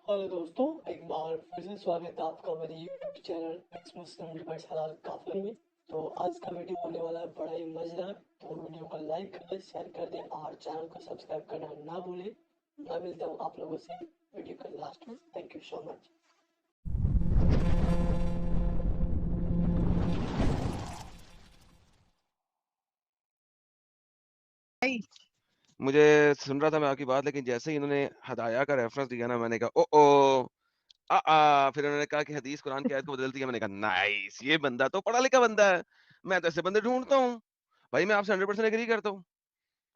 Hello दोस्तों, एक बार फिर से स्वागत है आपका मेरे यूट्यूब चैनल एक्स मुस्लिम डिबेट्स हलाल काफिर में। तो आज का वीडियो होने वाला है बड़ा ही मजेदार। तो वीडियो को लाइक कर दें, शेयर कर दें और चैनल को सब्सक्राइब करना ना भूलें। मैं मिलता हूँ आप लोगों से वीडियो के लास्ट में। Thank you so much. मुझे सुन रहा था मैं आपकी बात, लेकिन जैसे ही इन्होंने हदाया का रेफरेंस दिया ना, मैंने कहा ओ फिर उन्होंने कहा कि हदीस कुरान की आयत को बदल दिया। मैंने कहा नाइस, ये बंदा तो पढ़ा लिखा बंदा है। मैं तो ऐसे बंदे ढूंढता हूँ। भाई मैं आपसे 100% एग्री करता हूँ,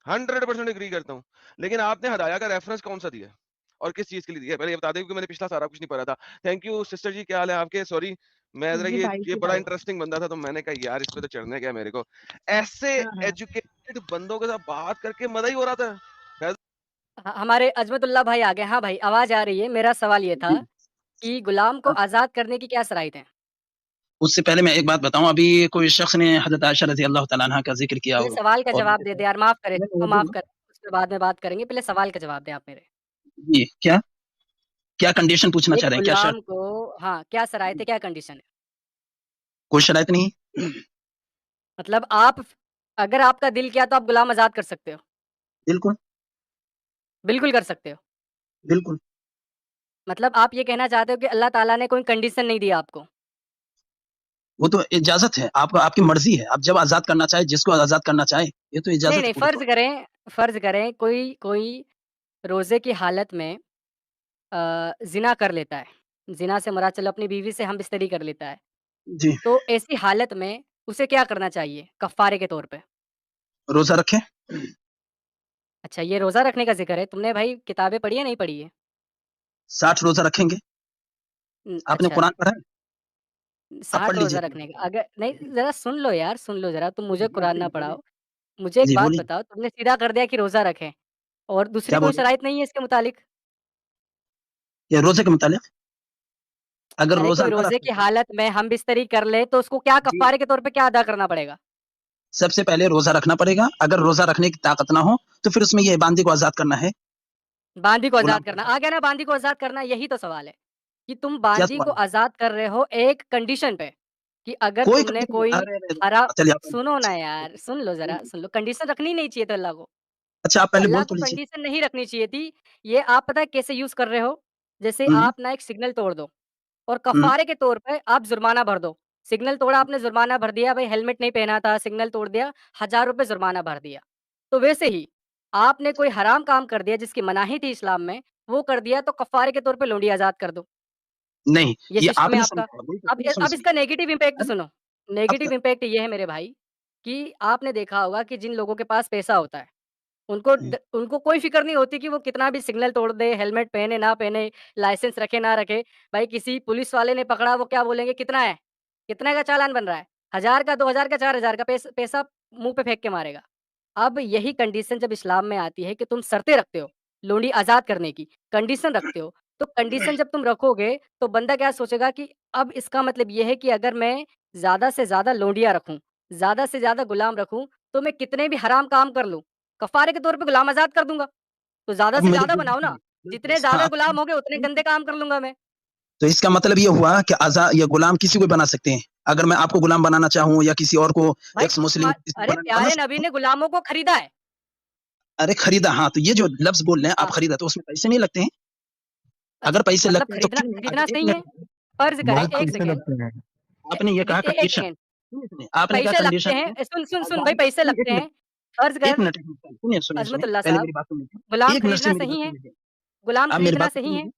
100% एग्री करता हूँ। लेकिन आपने हदाया का रेफरेंस कौन सा दिया और किस चीज के लिए दिया, पहले ये बता दें, क्योंकि मैंने पिछला सारा कुछ नहीं पढ़ा था। थैंक यू सिस्टर जी, क्या हाल है आपके? सॉरी, मैं जरा जी भाई, ये जी बड़ा भाई। इंटरेस्टिंग बंदा था, तो मैंने कहा यार इस पे तो चढ़ने गया मेरे को। ऐसे हाँ। एजुकेटेड बंदों के साथ बात करके मजा ही हो रहा था। हमारे अजमतुल्लाह भाई आ गए। हाँ भाई, आवाज़ आ रही है। मेरा सवाल ये था जी, कि गुलाम को हाँ। आज़ाद करने की क्या शराइत हैं? उससे पहले मैं एक बात बताऊँ, अभी कोई शख्स ने हज़रत आयशा रज़ियल्लाहु तआला अन्हा का ज़िक्र किया पहले हो सवाल का और जवाब दे दे यार, माफ़ करें, नहीं, तो उर्दू माफ़ में। करें, उसके बाद में बात करेंगे। पहले सवाल का जवाब दें आप मेरे। जी, क्या? क्या कंडीशन पूछना एक चाह रहे हैं? क्या शर्त? गुलाम को हाँ, क्या शराइत है, क्या कंडीशन है? कोई शराइत नहीं? मतलब आप अगर आपका दिल किया तो आप गुलाम आज़ाद कर सकते हो, बिल्कुल, बिल्कुल कर सकते हो। बिल्कुल। मतलब आप ये कहना चाहते हो कि अल्लाह ताला ने कोई कंडीशन नहीं दिया आपको? वो तो इजाज़त है, आपको आपकी मर्ज़ी है। आप जब आज़ाद करना चाहें, जिसको आज़ाद करना चाहें, ये तो नहीं, इजाज़त है नहीं, पूरी तौर फ़र्ज़ करें कोई कोई रोज़े की हालत में ज़िना कर लेता है। ज़िना से मुराद चलो अपनी बीवी से हमबिस्तरी कर लेता है। पे। जी, तो ऐसी हालत में उसे क्या करना चाहिए कफ़ारे के तौर पे? रोज़ा रखें, अच्छा, ये रोज़ा रखने का ज़िक्र है। तुमने भाई किताबें पढ़ी है, नहीं पढ़ी है? 60 रोज़ा रखेंगे। आपने अच्छा, कुरान पढ़ा है? आप पढ़ 60 रोज़ा लीजिए। रखने का अगर नहीं ज़रा सुन लो यार, सुन लो ज़रा, तुम मुझे कुरान ना पढ़ाओ। मुझे एक जी, बात बोलिए। बताओ, तुमने सीधा कर दिया कि रोज़ा रखें और दूसरी क्या कोई बोले? शराइत नहीं है इसके मुतालिक? ये रोज़े के मुतालिक अगर अरे, रोज़ा कोई ना रोज़े रखें की तो हालत में हमबिस्तरी कर ले तो उसको क्या जी, कफ़ारे के तौर पे क्या अदा करना पड़ेगा? सबसे पहले रोज़ा रखना पड़ेगा। अगर रोज़ा रखने की ताकत ना हो, तो फिर उसमें ये बांदी को आज़ाद करना है। बांदी को गुलाम आज़ाद को करना, आज़ाद आ गया ना बांदी को आज़ाद करना, यही तो सवाल है, कि तुम क्या बांदी को सवाल है? आज़ाद कर रहे हो एक कंडीशन पे, कि अगर कोई तुमने कंडीशन कोई अरे, अरे! हरा चलिए आप सुनो ना यार, सुन लो ज़रा, सुन लो, कंडीशन रखनी नहीं चाहिए थी अल्लाह को। अच्छा आप तो पहले अल्लाह बोल को तो लीजिए। कंडीशन नहीं रखनी चाहिए थी। ये आप पता है कैसे यूज़ कर रहे हो? जैसे हुँ, आप ना एक सिग्नल तोड़ दो और हुँ, कफ़ारे के तौर पे आप जुर्माना भर दो। सिग्नल तोड़ा आपने, जुर्माना भर दिया, भाई हेलमेट नहीं पहना था, सिग्नल तोड़ दिया, ₹1000 जुर्माना भर दिया। तो वैसे ही आपने कोई हराम काम कर दिया जिसकी मनाही थी इस्लाम में, वो कर दिया तो कफ़ारे के तौर पे लोंडी आज़ाद कर दो। नहीं, ये ये सिस्टम है आपने आपका। समझा, वही तो अब पूरी समझ इसका लीजिए। नेगेटिव इम्पैक्ट अरे! सुनो, अब नेगेटिव इम्पैक्ट ये है मेरे भाई, कि आपने देखा होगा कि जिन लोगों के पास पैसा होता है, हुँ, उनको कोई फ़िक्र नहीं होती कि वो कितना भी सिग्नल तोड़ दे, हेलमेट पहने ना पहने, लाइसेंस रखे ना रखे। भाई किसी पुलिस वाले ने पकड़ा, वो क्या बोलेंगे, कितना है? कितने का चालान बन रहा है? 1000 का, 2000 का, 4000 का पैसा मुँह पे फेंक के मारेगा। अब यही कंडीशन जब इस्लाम में आती है कि तुम शर्तें रखते हो, लोंडी आज़ाद करने की, कंडीशन रखते हो, तो कंडीशन जब तुम रखोगे, तो बंदा क्या सोचेगा कि अब इसका मतलब ये है कि अगर मैं ज़्यादा से ज़्यादा लोंडियाँ रखूँ, ज़्यादा से ज़्यादा गुलाम रखूँ, तो मैं कितने भी हराम काम कर लूँ, कफ़ारे के तौर पे गुलाम आज़ाद कर दूँगा। तो ज़्यादा अब से मेरी ज़्यादा बनाओ बिल्कुल, ना, बिल्कुल, जितने हाँ, ज़्यादा आप गुलाम होंगे उतने गंदे काम कर लूँगा मैं। तो इसका मतलब ये हुआ कि ये गुलाम किसी को भी बना सकते हैं। अगर मैं आपको गुलाम बनाना चाहूँ या किसी और को भाई एक्स मुस्लिम किसी को अरे बना प्यारे सकता नबी हूँ। ने गुलामों को खरीदा है। अरे खरीदा, हाँ, तो ये जो लफ्ज़ बोल रहे हैं आप हाँ, खरीदा, तो उसमें पैसे नहीं लगते हैं? अच्छा अगर पैसे मतलब लगते हैं तो खरीदना क्यों नहीं? खरीदना अगर 1 सही है? मिनट फ़र्ज़ करें बहुत 1 पैसे सेकंड, लगते हैं। आपने ये कहा 1 कंडीशन सेकंड, सुनिए, सुनिए, आपने कहा पैसे लगते कंडीशन हैं है सुन भाई, आज़ाद पैसे नहीं, 1 लगते मिनट, हैं। फ़र्ज़ 1 कर, मिनट, 1 मिनट, सुनिए, अज़मतुल्लाह पहले साहब, मेरी बात सुन लीजिए। गुलाम 1 मिनट खरीदना सुनिए मेरी बात सही सुन है? लीजिए। गुलाम आप मेरी खरीदना बात तो सही सुन है? लीजिए।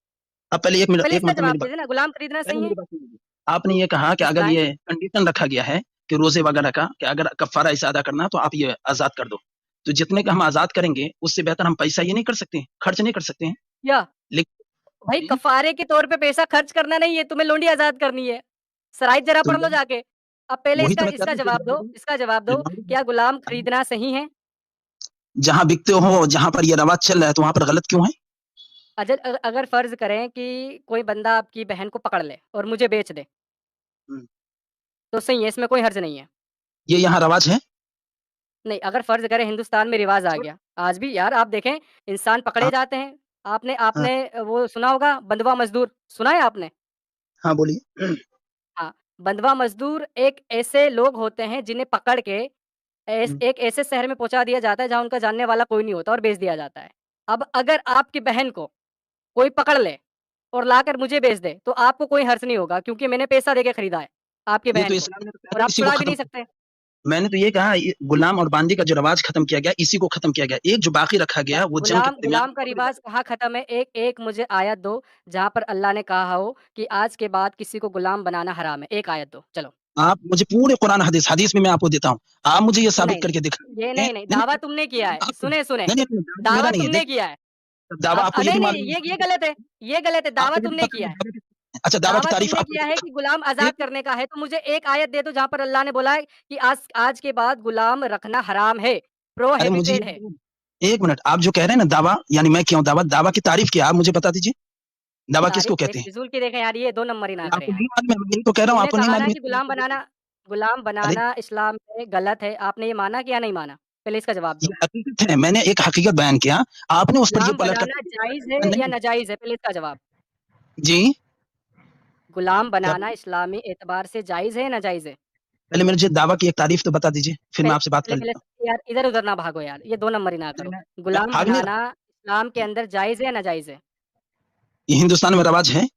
आप पहले तो पहले 1 इसका मिनट जवाब मेरी दे बात देना, गुलाम खरीदना पहले सही मेरी है? बात सुन लीजिए। आपने ये कहा कि अगर इस्लाम ये कंडीशन रखा गया है कि रोज़े वगैरह का कि अगर कफ़ारा ऐसा अदा करना है तो आप ये आज़ाद कर दो। तो जितने का हम आज़ाद करेंगे उससे बेहतर हम पैसा ये नहीं कर सकते हैं, खर्च नहीं कर सकते हैं। क्या? भाई लेकिन कफ़ारे के तौर पे पैसा खर्च करना नहीं है, तुम्हें लोंडी आज़ाद करनी है। शराइत ज़रा तो पढ़ लो जाके। अब पहले वही इसका तो मैं कह रहा इसका हूँ कि जवाब दो, इसका जवाब दो, क्या गुलाम खरीदना सही है? जहाँ बिकते हो, जहाँ पर ये रवाज चल रहा है तो वहाँ पर गलत क्यों है? अगर फ़र्ज़ करें कि कोई बंदा आपकी बहन को पकड़ ले और मुझे बेच दे, हुँ, तो सही है, इसमें कोई हर्ज नहीं है। ये यहाँ रवाज है? नहीं, अगर फ़र्ज़ करें हिंदुस्तान में रिवाज़ आ छोड़ गया, आज भी यार आप देखें इंसान पकड़े हाँ, जाते हैं, आपने हाँ आपने वो सुना होगा बंधुआ मजदूर, सुना है आपने? हाँ बोलिए। हाँ, बंधुआ मजदूर एक ऐसे लोग होते हैं जिन्हें पकड़ के एक ऐसे शहर में पहुँचा दिया जाता है जहाँ उनका जानने वाला कोई नहीं होता और बेच दिया जाता है। अब अगर आपकी बहन को कोई पकड़ ले और लाकर मुझे बेच दे, तो आपको कोई हर्ज नहीं होगा क्योंकि मैंने पैसा देके खरीदा है आपकी ये तो बहन को इस्लाम ने तो कहा और था आप इसी को छुड़ा भी खत्म नहीं कर सकते। मैंने तो ये कहा गुलाम और बांदी का जो रवाज खत्म किया गया इसी को खत्म किया गया। एक जो बाकी रखा गया वो जंग के गुलाम दरमियान गुलाम का रिवाज कहाँ खत्म है? एक मुझे आयत दो जहाँ पर अल्लाह ने कहा हो कि आज के बाद किसी को गुलाम बनाना हराम है। एक आयत दो, चलो। आप मुझे पूरे कुरान हदीस में मैं आपको देता हूँ। आप मुझे ये साबित नहीं, करके दिखा ये नहीं नहीं, दावा तुमने किया है। सुने, नहीं दावा मेरा नहीं है। तुमने किया है। दावा अब आपको ये नहीं, भी नहीं, मालूम ये गलत है, ये गलत है, दावा आपको ये भी तुमने पता किया नहीं है। अच्छा दावा की दावा तारीफ तुमने आपको किया है कि गुलाम आज़ाद एक करने का है, तो मुझे एक आयत दे दो जहाँ पर अल्लाह ने बोला है कि आज के बाद गुलाम रखना हराम है, अरे मुझे प्रोहिबिटेड है। एक मिनट आप जो कह रहे हैं ना दावा यानी मैं क्यों दावा की तारीफ क्या आप मुझे बता दीजिए। दावा किसको तारीफ कहते एक हैं? फिजूल की देखें यार, ये 2 नंबरी ना करें आपको यार। नहीं मालूम है मैं यही तो कह रहा हूँ तुमने आपको नहीं कहा ना मालूम कि है। गुलाम अरे बनाना इस्लाम में गलत है, आपने ये माना कि या नहीं माना? पहले इसका जवाब ये दो। हकीकत है मैंने एक हकीकत बयान किया आपने उस पर ये गुलाम पलट बनाना कर जायज़ है या नहीं नाजायज़ है? पहले इसका जवाब। जी गुलाम क्या बनाना इस्लामी एतबार से जायज़ है या नाजायज़ है? पहले मुझे दावा की एक तारीफ तो बता दीजिए फिर मैं आपसे बात कर पहले लेता यार इधर-उधर ना भागो यार, ये 2 नंबरी ना करो। हूँ। मैं गुलाम भाग नहीं बनाना रहा इस्लाम के अंदर जायज़ है या नाजायज़ है? ये हिंदुस्तान में रवाज है।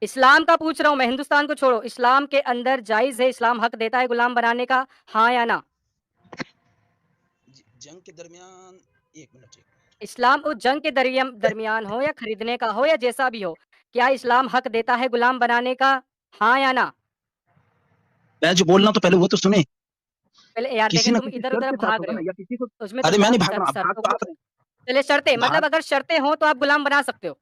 इस्लाम का पूछ रहा हूँ मैं, हिंदुस्तान को छोड़ो। इस्लाम के अंदर जायज़ है, इस्लाम हक देता है गुलाम बनाने का, हाँ या ना? जंग के दरमियान एक मिनट इस्लाम उस जंग के दरमियान हो या खरीदने का हो या जैसा भी हो, क्या इस्लाम हक देता है गुलाम बनाने का, हाँ या ना? मैं जो बोल रहा हूँ तो पहले वो तो सुने पहले यार किसी देखें ना तुम किसी शर्त इधर-उधर के साथ भाग होगा रहे ना हो, या किसी को उसमें अरे तुम मैं नहीं शर्त भाग रहा शर्त हूँ शर्तों भाग तो को आप चलिए शर्तें मतलब भाग अगर शर्तें हों तो आप गुलाम बना सकते हो।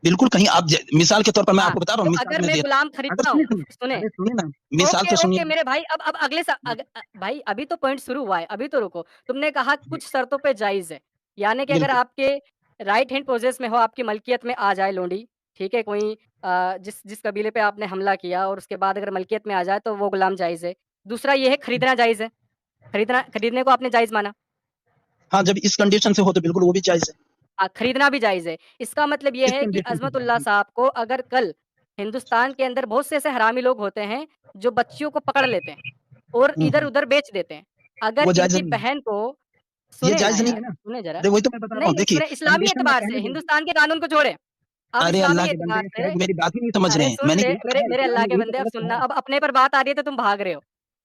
बिल्कुल कहीं आप मिसाल के तौर पर मैं हाँ, आपको बता रहा तो हूँ मिसाल अगर में मैं दे गुलाम अगर खरीदता सुनिए हूँ सुनिए सुने अरे सुनिए ना मिसाल ओके, तो ओके सुनिए मेरे भाई अब भाई अभी तो पॉइंट शुरू हुआ है, अभी तो रुको। तुमने कहा कुछ शर्तों पे जायज़ है, यानी कि अगर बिल्कुल आपके राइट हैंड प्रोसेस में हो, आपकी मलकियत में आ जाए लोंडी, ठीक है? कोई जिस जिस कबीले पे आपने हमला किया और उसके बाद अगर मलकियत में आ जाए तो वो गुलाम जायज़ है। दूसरा ये है खरीदना जायज़ है, खरीदने को आपने जायज़ माना। हाँ जब इस कंडीशन से हो तो बिल्कुल वो भी जायज है खरीदना भी जायज़ है। इसका मतलब ये इस है कि कंडीशन से अज़मतुल्लाह साहब को अगर कल हिंदुस्तान के अंदर बहुत से ऐसे हरामी लोग होते हैं, जो बच्चियों को पकड़ लेते हैं और हम्म। इधर-उधर बेच देते हैं। अगर वो जायज इनकी नहीं है बहन को ये सुने ना जायज नहीं यार, है ना सुने ज़रा। अरे वही तो मैं बता रहा नहीं, हूँ नहीं देखिए सुने इस्लामी कंडीशन मैं एतबार से, पहले बोल हिंदुस्तान के कानून को छोड़ें। अब अरे इस्लामी अल्लाह के एतबार बंदे से शायद मेरी बात ही नहीं समझ रहे अरे हैं सुन मैंने ले यही मेरे कहा है मेरे इस्लाम अल्लाह ने के यही तो बंदे अब गलत सुनना, कहा है अब अपने पर बात आ रही है तो तुम भाग रहे हो।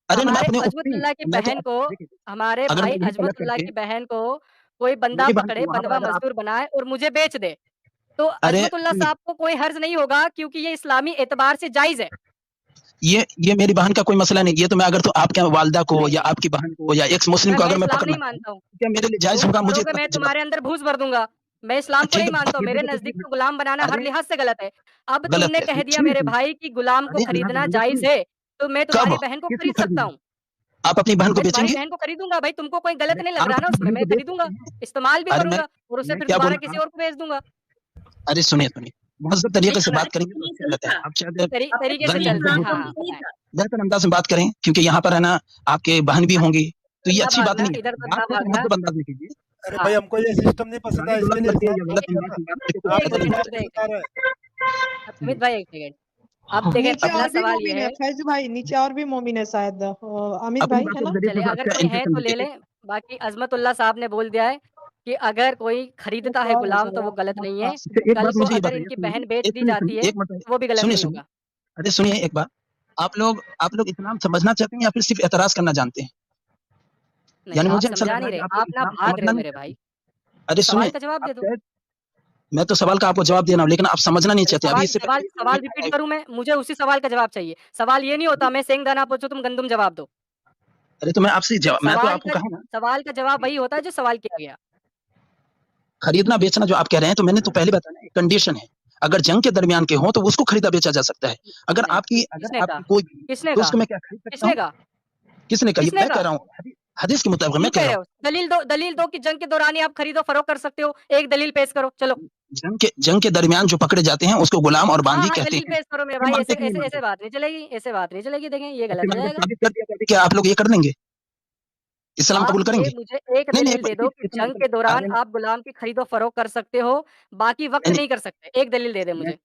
अरे ना मैं हमारे अपने अज़मतुल्लाह की मैं तो बहन को देखिए हमारे अगर भाई मैं यही पलट अज़मतुल्लाह करके की बहन को कोई बंदा मेरी बहन पकड़े, को वहां पर बंधुआ अगर आप मज़दूर बनाए और मुझे बेच दे, तो अरे अज़मतुल्लाह सुनिए साहब को कोई हर्ज नहीं होगा क्योंकि ये इस्लामी एतबार से जायज़ है। ये मेरी बहन का कोई मसला नहीं ये तो मैं अगर तो आपके वालदा को नहीं, या नहीं, आपकी बहन को या एक्स मुस्लिम को मैं अगर मैं इस्लाम पकड़ना नहीं चाहूँ मानता हूँ। तो क्या मेरे लिए जायज तुम होगा मुझे पकड़ोगे इतना मैं जवाब तुम्हारे अंदर घूस भर दूँगा। मैं इस्लाम को ठीक नहीं है मानता हूँ, फिर मेरे भी तो नज़दीक तो गुलाम बनाना हर अरे लिहाज़ से गलत है। अब गलत तुमने है कह दिया सुनिए मेरे सुनिए भाई कि गुलाम को अरे अल्लाह के खरीदना बंदे जायज़ सुनिए है, तो मैं कब तुम्हारी बहन को किसको खरीद सकता खरीदेंगे हूँ। आप अपनी बहन को मैं तुम्हारी बेचेंगे बहन को खरीदूँगा भाई, तुमको कोई गलत अरे नहीं लग आप रहा ना अपनी उसमें, बहन मैं को बेच खरीदूँगा, सकते हैं इस्तेमाल भी अरे करूँगा और उसे मैं फिर क्या बोल दोबारा रहा किसी हूँ और को बेच दूँगा। अरे सुनिए महज़ब तरीके से ठीक है, बात करेंगे तो अच्छा रहता है आप शायद तरीके से गैर चलते हैं। हाँ, मुतज़म्मिन हाँ, बताएँ। बेहतर अंदाज में बात करें क्योंकि यहाँ पर है ना आपके बहन भी हाँ, होंगी तो ये ना अच्छी बात भागना, नहीं है इधर-उधर बात ना को भागना। मुहज़्ज़ब अंदाज में कीजिए अरे हाँ, भाई हमको ये सिस्टम नहीं पसंद गाली है इसके गलौज लिए करके या इस्लाम गलत एक नहीं अंदाज करना। में बात करके कोई आप एक तो फ़ायदा सेकंड नहीं रुक रिवाज जाओ, को एक बता सेकंड। रहे हैं। अमित भाई एक सेकंड। अब देखें नीचे पहला और भी सवाल मोमिन ये है है फैज भाई, नीचे और भी मोमिन है शायद अमित अपनी भाई है बातों ना। के जरिए चलिए थोड़ा अगर अच्छा कोई है इंप्रेशन तो ले दीजिए लें, बाकी अज़मतुल्लाह साहब ने बोल दिया है कि अगर कोई एक खरीदता है और है गुलाम सर तो वो आप गलत नहीं है। आपसे अच्छा एक कल बात को मुझे ये अगर बताइए इनकी सुनिए बहन बेच एक दी जाती है, एक मिनट तो वो भी गलत सुनिए नहीं सुनिए होगा। अरे सुनिए एक बात आप लोग इस्लाम समझना चाहते हैं या फिर सिर्फ एतराज करना जानते हैं नहीं, यानी आप मुझे ऐसा समझा लग रहा नहीं है कि रहे, आप लोग आप ना इस्लाम भाग रहे समझना हो नहीं मेरे भाई। चाहते अरे तो सवाल सुनिए का जवाब आप दे दो। शायद मैं तो सवाल का आपको जवाब दे रहा हूँ लेकिन आप समझना नहीं चलो चाहते अभी इससे सवाल पहले सवाल रिपीट करूँ मैं? मुझे उसी सवाल का जवाब चाहिए। सवाल ये नहीं होता मैं सेंध-दाना पूछूँ तुम गंदुम जवाब दो। अरे तो मैं आपसे मैं तो सवाल आपको का कहा ना सवाल का जवाब वही होता है जो सवाल किया गया। खरीदना बेचना जो आप कह रहे हैं तो मैंने तो पहले बताया ना एक कंडीशन है अगर जंग के दरमियान के हो तो उसको खरीदा बेचा जा सकता है अगर नहीं, किसने कहा? आपकी कोई किसने तो कहा? उसको मैं क्या खरीद सकता किसने हूँ कहा? किसने कहा ये किसने मैं कह कहा? रहा हूँ हदीस के मुताबिक क्यों मैं कह कह रहा रहे हूँ हो? दलील दो कि जंग के दौरान ही आप खरीदो फरोख्त कर सकते हो। एक दलील पेश करो, चलो। जंग के दरमियान जो पकड़े जाते हैं उसको गुलाम और हाँ, बांदी हाँ, कहते दलील हैं पेश करो मेरे ये भाई, ऐसे मानते कि नहीं ऐसे मानते ऐसे बात नहीं चलेगी, ऐसे बात नहीं चलेगी, देखें ये ऐसे गलत हो मैं अगर जाएगा। साबित कर दिया तो क्या आप लोग ये कर लेंगे اسلام قبول آپ کریں یہ گے؟ مجھے ایک نہیں نہیں دلیل دے دو کہ اتنا جنگ کے دوران ارے آپ غلام کی خرید و فروخت کر سکتے ہو، باقی وقت نہیں نہیں کر سکتے، ایک دلیل دے دیں مجھے۔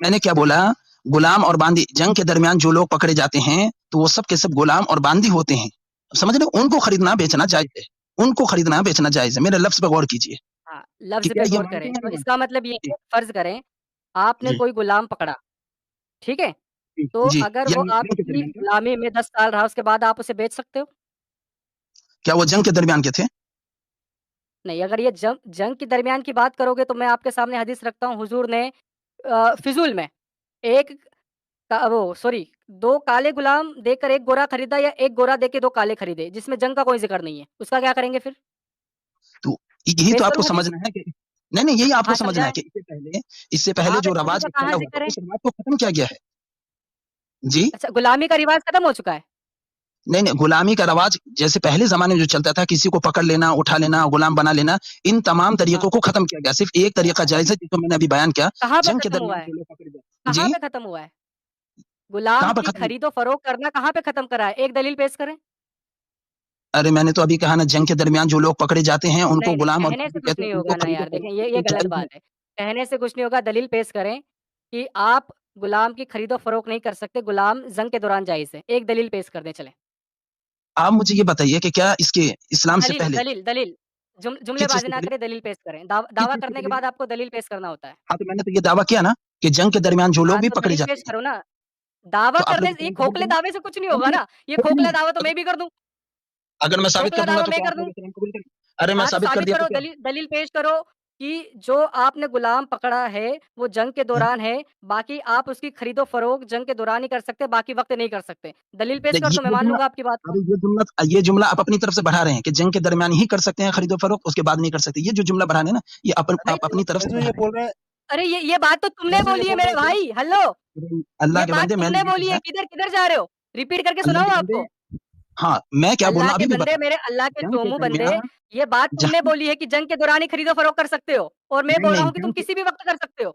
میں نے کیا بولا؟ غلام اور باندی جنگ کے درمیان جو لوگ پکڑے جاتے ہیں تو وہ سب کے سب غلام اور باندی ہوتے ہیں، سمجھ رہے ہو؟ ان کو خریدنا بیچنا جائز ہے، ان کو خریدنا بیچنا جائز ہے، میرے لفظ پہ غور کیجیے ہاں، کہ لفظ کیا پہ یہ غور مانتے کریں ہیں تو یا اس کا مطلب یہ نہیں؟ ہے، فرض کریں آپ نے جی کوئی غلام پکڑا، ٹھیک ہے؟ جی تو جی اگر وہ یعنی آپ جنگ کے کی درمیان کیا غلامی میں 10 سال رہا، اس کے بعد آپ اسے بیچ سکتے ہو؟ کیا وہ جنگ کے درمیان کے تھے؟ نہیں، اگر یہ جنگ کے درمیان کی بات کرو گے تو میں آپ کے سامنے حدیث رکھتا ہوں، حضور نے فضول میں ایک دو کالے غلام دے کر ایک گورا خریدا یا ایک گورا دے کے دو کالے خریدے، جس میں جنگ کا کوئی ذکر نہیں ہے، اس کا کیا کریں گے پھر؟ تو یہی تو پیش آپ کو کروں حدیث؟ سمجھنا ہے کہ نہیں یہی آپ کو ہاں سمجھنا ہے سمجھائیں، کہ اس سے پہلے کہاں پہ جو فضول رواج کا کہاں چلا ہوا ذکر تھا ہے؟ اس رواج کو ختم کیا گیا ہے جی اچھا، غلامی کا رواج ختم ہو چکا ہے؟ نہیں غلامی کا رواج جیسے پہلے زمانے میں جو چلتا تھا کسی کو پکڑ لینا اٹھا لینا غلام بنا لینا ان تمام ہاں، طریقوں کو ختم کیا گیا صرف ایک طریقہ جائز ہے جس کو میں نے ابھی بیان کیا کہاں پہ جنگ کے ختم ہوا درمیان ہے؟ جو لوگ پکڑے جاتے کہاں جی پہ ختم ہوا ہے؟ غلام کہاں پر کی ختم خرید و فروخت کرنا کہاں پہ ختم کرا ہے؟ ایک دلیل پیش کریں۔ ارے میں نے تو ابھی کہا نا جنگ کے درمیان جو لوگ پکڑے جاتے ہیں ان کو نہیں غلام اور کہنے سے بندی کچھ کہتے ہیں نہیں ان کو ہوگا نا خرید و یار، دیکھیں فروخت یہ کرنا غلط جائز ہے بات ہے، کہنے سے کچھ نہیں ہوگا، دلیل پیش کریں کہ آپ غلام کی خرید و فروخت نہیں کر سکتے، غلام جنگ کے دوران جائز ہے، ایک دلیل پیش کر دیں چلیں۔ آپ مجھے یہ بتائیے کہ کیا اس کے اسلام سے دلیل پہلے دلیل دلیل جملے کس چیز بازی کی نہ دلیل کریں، دلیل پیش کریں، کس دعویٰ چیز کی کرنے کے دلیل بعد آپ کو دلیل پیش کرنا ہوتا ہے۔ ہاں تو میں نے تو یہ دعویٰ کیا نا کہ جنگ کے درمیان جو لوگ ہاں بھی تو پکڑے دلیل جاتے پیش ہیں کرو نا، دعویٰ تو آپ کرنے لوگ سے یہ اسلام قبول کھوکھلے کریں دعوے سے کچھ نہیں ہوگا نہیں نا، یہ نہیں کھوکھلا نہیں دعویٰ تو میں بھی کر دوں، اگر میں ثابت کھوکھلا کر دوں گا دعویٰ تو میں کیا کر آپ دوں؟ لوگ اسلام قبول کریں ارے میں ہاں تو ثابت کر ثابت دیا تو کرو، کیا دلیل پیش کرو کہ جو آپ نے غلام پکڑا ہے وہ جنگ کے دوران ہے، باقی آپ اس کی خرید و فروخت جنگ کے دوران ہی کر سکتے، باقی وقت نہیں کر سکتے، دلیل پیش کر دو، میں مان لوں گا آپ کی بات کو۔ یہ جملہ آپ اپنی طرف سے بڑھا رہے ہیں کہ جنگ کے درمیان ہی کر سکتے ہیں خرید و فروخت اس کے بعد نہیں کر سکتے یہ جو جملہ بڑھانے ہیں نا یہ بھائی آپ اپنی طرف سے جو بڑھا یہ رہے بول رہا ہے ارے یہ بات تو تم نے جو یہ بولی ہے بول رہا میرے ہے بھائی، ہلو، ہیں اللہ یہ کے بات بندے تم میں نے نے یہ بولی ہے، کہا کدھر جا رہے ہو؟ ریپیٹ کر کے اللہ سناؤ کے آپ بندے کو۔ ہاں میں کیا بولنا اللہ کے ابھی بھی بندے، بتا میرے اللہ کے جنگ کے چومو بندے، درمیان یہ بات تم نے جہاں بولی ہے کہ جنگ کے دوران ہی خرید و فروخت کر سکتے ہو، اور میں بول رہا نہیں ہوں کہ تم کسی بھی وقت کر سکتے ہو۔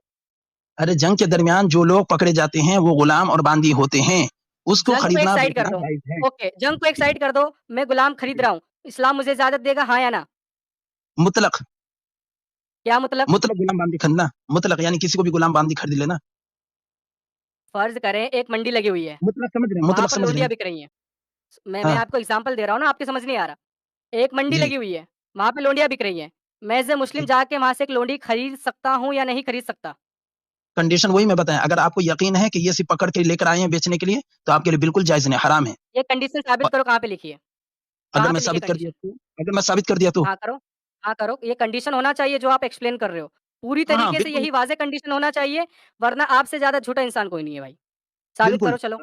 ارے جنگ کے درمیان جو لوگ پکڑے جاتے ہیں وہ غلام اور باندی ہوتے ہیں اس کو جنگ کو ایک خریدنا سائڈ کر بیچنا دو، جائز ہے اوکے، جنگ کو ایک سائڈ کر دو، میں غلام خرید رہا ہوں، اسلام مجھے اجازت دے گا ہاں یا نا؟ مطلق کیا مطلب؟ مطلق غلام باندی خریدنا مطلق یعنی کسی کو بھی غلام باندی خرید لینا فرض کریں ایک منڈی لگی ہوئی ہے، مطلق سمجھ رہے ہیں وہاں مطلق پر سمجھ رہے لونڈیاں ہیں بک رہی ہیں، میں ہاں آپ کو اگزامپل دے رہا ہوں نا، آپ کی سمجھ نہیں آ رہا، ایک منڈی جی لگی ہوئی ہے، وہاں پہ لونڈیاں بک رہی ہیں، میں ایز اے مسلم جا کے وہاں سے ایک لونڈی خرید سکتا ہوں یا نہیں خرید سکتا؟ کنڈیشن وہی میں بتائیں اگر آپ کو یقین ہے کہ یہ صرف پکڑ کے لے کر آئے ہیں بیچنے کے لیے تو آپ کے لیے بالکل جائز نہیں حرام ہے یہ کنڈیشن ثابت اور کرو، کہاں پہ لکھی ہے؟ اگر کہاں میں پہ لکھی ہے ثابت کر دیا کنڈیشن؟ تو اگر میں ثابت کر دیا تو ہاں کرو، ہاں کرو، یہ کنڈیشن ہونا چاہیے جو آپ ایکسپلین کر رہے ہو، پوری ہاں ہاں طریقے سے بالکل یہی واضح کنڈیشن ہونا چاہیے، ورنہ آپ سے زیادہ جھوٹا انسان کوئی نہیں ہے بھائی، ثابت بالکل کرو چلو۔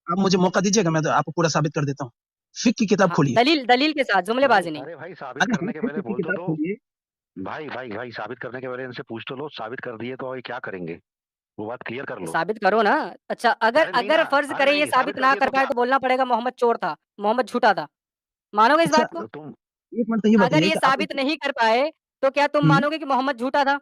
آپ مجھے موقع دیجیے گا میں تو آپ کو پورا ثابت کر دیتا ہوں فقہ کی کتاب ہاں کھولیے دلیل کے ساتھ، جملے بھائی بازی نہیں۔ ارے بھائی ثابت ارے کرنے ہاں کے پہلے فقہ کی بول تو کتاب دو کھولیے بھائی ثابت کرنے کے پہلے ان سے پوچھ تو لو ثابت کر دیے تو یہ کیا کریں گے وہ بات کلیئر کر لو ثابت کرو نا، اچھا ارے نہیں اگر نا فرض ارے کریں یہ نہیں ثابت کر نہ دیے کر تو پائے کیا تو بولنا پڑے گا محمد چور تھا، محمد جھوٹا تھا، مانو گے اس بات کو؟ تم ایک منٹ یہ اگر بتائیے یہ کہ آپ ثابت نہیں کر پائے تو کیا تم مانو گے کہ محمد جھوٹا تھا؟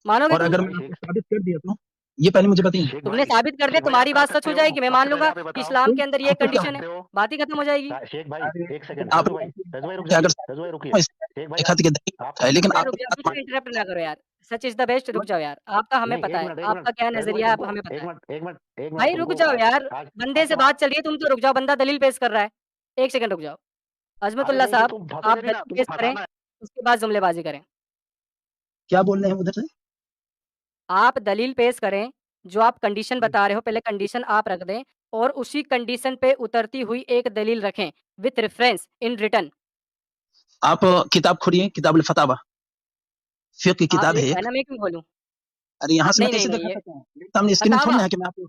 مانو گے اور تم؟ اگر بھائی میں آپ کو ثابت کر دیا تو یہ پہلے مجھے بتائیے شیخ تم نے بھائی ثابت کر دیا، شیخ بھائی تمہاری آپ کر بات سچ ہو سکتے جائے ہو گی، میں سب مان سے لوں پہلے گا آپ یہ کہ بتاؤ اسلام کے اندر یہ آپ کو کیا کنڈیشن ہے، سکتے ہو بات ہی ختم ہو جائے گی۔ شیخ بھائی ارے ایک سیکنڈ آپ فیضو بھائی رک کہ جائیے اگر فیضو بھائی رکیے ثابت شیخ بھائی ایک ہاتھ کے آپ ہے لیکن رک جا آپ رک جا، بیچ میں انٹرپٹ نہ کرو یار، سچ از دا بیسٹ، رک جاؤ یار، آپ کا ہمیں نہیں پتا ہے، ایک آپ کا کیا منٹ فیضو بھائی نظریہ تم ہے کو ہمیں پتا ہے، ایک منٹ بھائی تم رک کو جاؤ یار، آج بندے سے تم بات چل رہی ہے، تم تو رک جاؤ، بندہ دلیل پیش کر رہا ہے، ایک سیکنڈ رک جاؤ، عظمت ارے اللہ نہیں پھر صاحب تم پھنسو آپ گے نہیں نا دلیل تم کو پیش کریں، پھنسانا ہے اس کے بعد جملے بازی کریں، کیا بول رہے ہیں ادھر سے آپ دلیل پیش کریں، جو آپ کنڈیشن بتا رہے ہو پہلے کنڈیشن آپ رکھ دیں، اور اسی کنڈیشن پہ اترتی ہوئی ایک دلیل رکھیں وتھ ریفرنس ان ریٹن۔ آپ کتاب کھولیے کتاب الفتاوی فقہ کی آپ کتاب ایک ہے ہے نا، میں کیوں بولوں؟ ارے یہاں سے میں نہیں نہیں کیسے نہیں، دکھا یہ سکتا ہوں میرے سامنے اسکرین تھوڑی فتاوا، نا ہے کہ میں آپ کو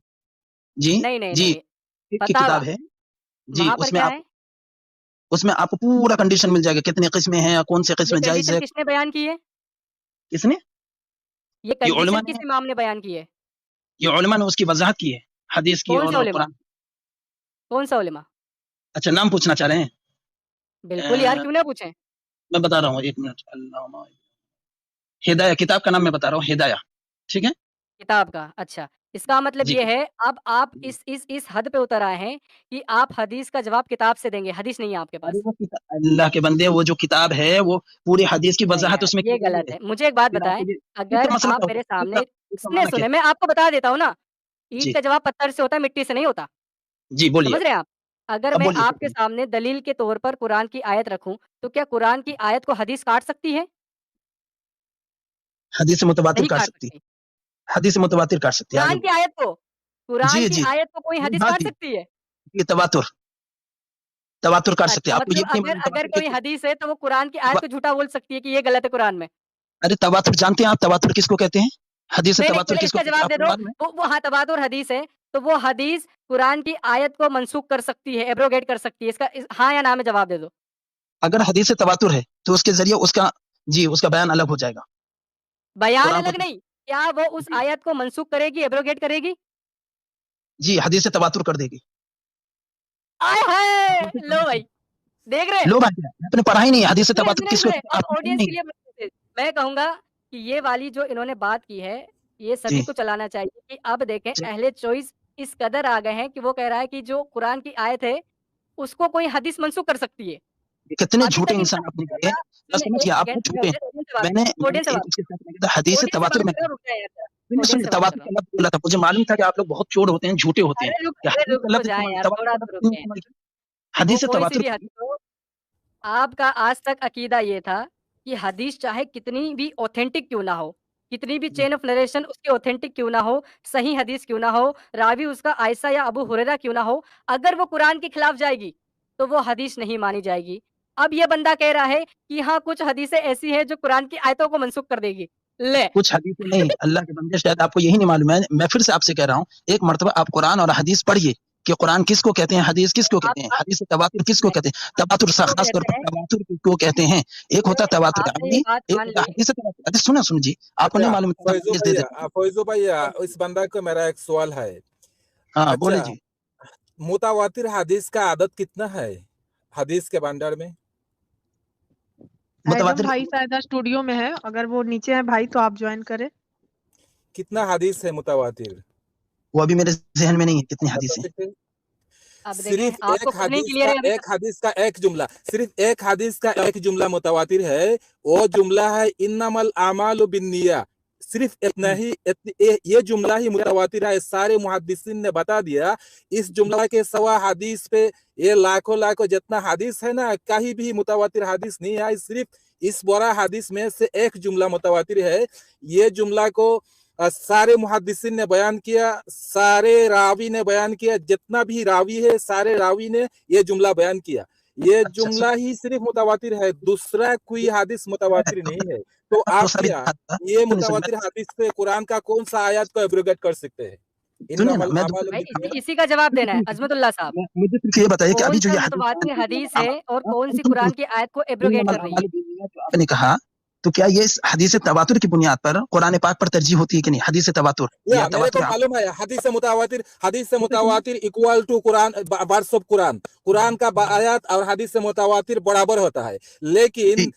جی نہیں نہیں جی نہیں، فقہ کی فتاوا کتاب ہے جی وہاں پر کیا ہے؟ اس میں آپ کو پورا کنڈیشن مل جائے گا کتنی قسمیں ہیں کون سے یہ قسمیں جائز کنڈیشن ہے کس نے بیان کی ہے؟ کس نے یہ یہ علماء کنڈیشن نے کس امام نے بیان کی ہے؟ یہ علماء نے اس کی وضاحت کی ہے حدیث کی کون سے اور علماء؟ قرآن کون سا علماء؟ اچھا نام پوچھنا چاہ رہے ہیں بالکل یار، کیوں نہ پوچھیں؟ میں بتا رہا ہوں ایک منٹ اللہ ہدایہ کتاب کا نام میں بتا رہا ہوں ہدایہ ٹھیک ہے किताब का, अच्छा। इसका मतलब जी ये है अब आप इस हद पे उतर आए हैं कि आप हदीस का जवाब किताब से देंगे, हदीस नहीं है आपके अरे पास। वो अल्लाह के बंदे, वो जो किताब है वो पूरी हदीस की नहीं वजाहत यार, उसमें ये की गई गलत है। है। मुझे एक बात फिर बताएँ, आपको ये अगर इसका मसला आप क्या मेरे होगा? सामने इसका सुने, मामला क्या सुने है? मैं आपको बता देता हूँ ना, ईंट जी, का जवाब पत्थर से होता है, मिट्टी से नहीं होता। जी बोलिए समझ अब। रहे हैं आप? अगर अब मैं बोलिए आपके फिर। सामने दलील के तौर पर कुरान की आयत रखूँ, तो क्या कुरान की आयत को हदीस काट सकती है? हदीस मुतवातिर नहीं काट काट सकती है। सकती। हदीस मुतवातिर काट सकती है, आगे कुरान की बोलिए। आयत को कुरान जी, की जी। आयत को कोई हदीस हाँ काट जी, सकती है? ये तवातुर तवातुर काट सकती है। अच्छा, आपको ये मतलब भी नहीं अगर मालूम अगर तवातुर कोई किस हदीस है, तो वो कुरान की आयत तवा को झूठा बोल सकती है कि ये गलत है कुरान में? अरे तवातुर जानते हैं आप तवातुर किसको कहते हैं? हदीस नहीं, नहीं, तवातुर पहले किसको इसका कहते हैं? जवाब दे आपको दो। मालूम है? वो हाँ, तवातुर हदीस है, तो वो हदीस कुरान की आयत को मनसूख कर सकती है, एब्रोगेट कर सकती है। इसका हाँ या ना में जवाब दे दो। अगर हदीस तवातुर है तो उसके ज़रिए उसका बयान अलग हो जाएगा। बयान कुरान को अलग नहीं, क्या वो उस जी, आयत को मनसूख करेगी, एब्रोगेट करेगी? जी हदीस तवातुर कर देगी। आय हाय! हदीस लो तवातुर भाई, देख रहे हैं? लो भाई, आपने पढ़ा ही नहीं है हदीस सुने, तवातुर सुने, किसको सुने, कहते हैं? अब आपको मालूम ऑडियंस नहीं के है? लिए मैं कहूँगा कि ये वाली जो इन्होंने बात की है, ये सभी जी, को चलाना चाहिए कि अब देखें जी। अहले चॉइस इस कदर आ गए हैं कि वो कह रहा है कि जो कुरान की आयत है, उसको कोई हदीस मनसूख कर सकती है। कितने अभी झूठे तक इनका इंसान आपने मकसद कहे। था बस सुनिए समझिए 1 आप सेकंड बहुत मैं झूठे हैं। ऑडियंस से बात कर मैंने रहा हूँ, ऑडियंस से मैंने एक बात कर उसके रहा साथ नहीं था, हदीस ऑडियंस से बात तवातुर में कर रहा हूँ, रुक जा यार ज़रा, सुनिए, ऑडियंस सुनिए से बात कर तवातुर रहा हूँ। का लफ्ज़ बोला था। मुझे मालूम था कि आप लोग बहुत चोर होते हैं, झूठे होते हैं। क्या अरे हदीस का रुक तो लफ्ज़ जाएँ इस्तेमाल यार, तवातुर थोड़ा का तो लफ्ज़ क्यों रुकें। इस्तेमाल किया? वो हदीस कोई सी तवातुर भी हदीस हो, आपका आज तक अकीदा ये था कि हदीस चाहे कितनी भी ऑथेंटिक क्यों ना हो, कितनी भी जी, चेन ऑफ नरेशन उसकी ऑथेंटिक क्यों ना हो, सही हदीस क्यों ना हो, रावी उसका आयशा या अबू हुरैरा क्यों ना हो, अगर वो कुरान के खिलाफ जाएगी, तो वो हदीस नहीं मानी जाएगी। अब ये बंदा कह रहा है कि हाँ, कुछ हदीसें ऐसी हैं जो कुरान की आयतों को मनसूख कर देगी। ले! कुछ हदीसें नहीं, अल्लाह के बंदे शायद आपको यही नहीं मालूम है। मैं फिर से आपसे कह रहा हूँ, एक मर्तबा आप कुरान और हदीस पढ़िए कि कुरान किसको कहते हैं, हदीस किसको कहते हैं, आप हदीस तवातुर किसको नहीं, कहते हैं। तवातुर किसको खास तौर कहते पर हैं, तवातुर किसको कहते हैं। एक होता है तवातुर आपने ये अमली, बात एक मान होता ली है हदीस तवातुर। अरे सुनिए जी, आपको नहीं अच्छा मालूम है, फैजू हदीस दे भैया देता हूँ। फैजू भैया इस बंदा को मेरा एक सवाल है। हाँ, बोले अच्छा जी। मुतावातिर हदीस का आदत कितना है हदीस के भंडार में? एडम मुतवातिर भाई शायद आज स्टूडियो में है, अगर वो नीचे है भाई तो आप ज्वाइन करें। कितना हदीस है मुतावातिर? वो अभी मेरे ज़हन में नहीं है कितनी बता हदीसें हैं। सकते हैं? अब देखें, सिर्फ आपको खुद नहीं क्लियर है अभी तक। एक हदीस का एक जुमला मुतावातिर है। वो जुमला है इन्नमल आमालु बिन्निया। सिर्फ इतना ही ये जुमला ही मुतावातिर है। सारे मुहद्दिसीन ने बता दिया। इस जुमला के सवा हदीस पे ये लाखों लाखों जितना हदीस है ना, कहीं भी मुतावातिर हदीस नहीं है। सिर्फ इस बड़ा हदीस में से एक जुमला मुतावातिर है। ये जुमला को सारे मुहद्दिसीन ने बयान किया, सारे रावी ने बयान किया, जितना भी रावी है सारे रावी ने ये जुमला बयान किया। ये अच्छा जुमला ही सिर्फ मुतावातिर है, दूसरा कोई हदीस मुतावातिर नहीं है। तो मैं आप दूसरा भी क्या दिखा था। ये सुनिए, मुतावातिर हदीस से कुरान का कौन सा आयत को एब्रोगेट कर सकते हैं? सुनिए ना, इन्नमल मैं अमालु भाई बिन्नियात। इसी का जवाब देना है अज़मतुल्लाह साहब। मुझे सिर्फ ये बताइए कि अभी जो कौन-सा ये मुतवातिर हदीस है और हदीस कौन-सी कुरान की आयत को एब्रोगेट कर रही है? जो आपने कहा, तो क्या ये इस हदीस तवातुर की बुनियाद पर कुरान पाक पर तरजीह होती है कि नहीं? हदीस तवातुर या या मेरे को तवातुर आम? मालूम है हदीस से मुतावातिर equal to Quran verse of Quran. Quran का आयत और हदीस से मुतावातिर बराबर होता है। लेकिन जी,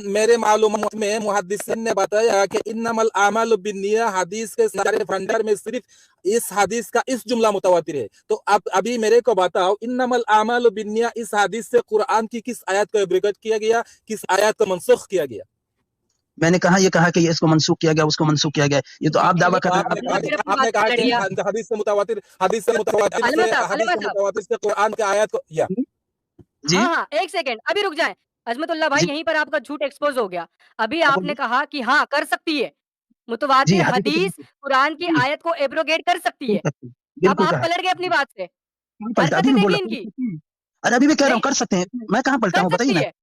मेरे मालूमात में मुहद्दिसीन ने बताया कि इन्नमल आमालु बिन्निया हदीस के सारे भंडार में सिर्फ इस हदीस का इस जुमला मुतावातिर है। तो अब अभी मेरे को बताओ इन्नमल आमालु बिन्निया इस हदीस से कुरान की किस आयत को एब्रोगेट किया गया, किस आयत को मनसूख किया गया? मैंने कहा ये कहा कि ये इसको मनसूख किया गया, उसको मनसूख किया गया। ये तो आप दावा कर रहे हैं। आपने आप कहा फिर कि अपनी बात पे लड़िए आप। अलमा हदीस से कुरान के आयत को या जी, हाँ, हाँ, 1 सेकंड अभी रुक जाएँ। अज़मतुल्लाह भाई जी, यहीं पर आपका झूठ एक्सपोज़ हो गया। अभी क्या आपने बोलिए? कहा कि हाँ, कर सकती है। जी, मुतवातिर हदीस हदीस तवातुर। कुरान की जी, आयत को एब्रोगेट कर सकती कर है। सकते हैं। अब बिल्कुल आप कहा। पलट गए अपनी जी, बात से। कहाँ पलटा? अभी हरकतें भी देखिए बोला कर इनकी। सकते हैं। अरे अभी भी कह रहा हूँ नहीं, कर सकते हैं। मैं कहाँ पलटा कर हूँ बताइए सकती ना? है।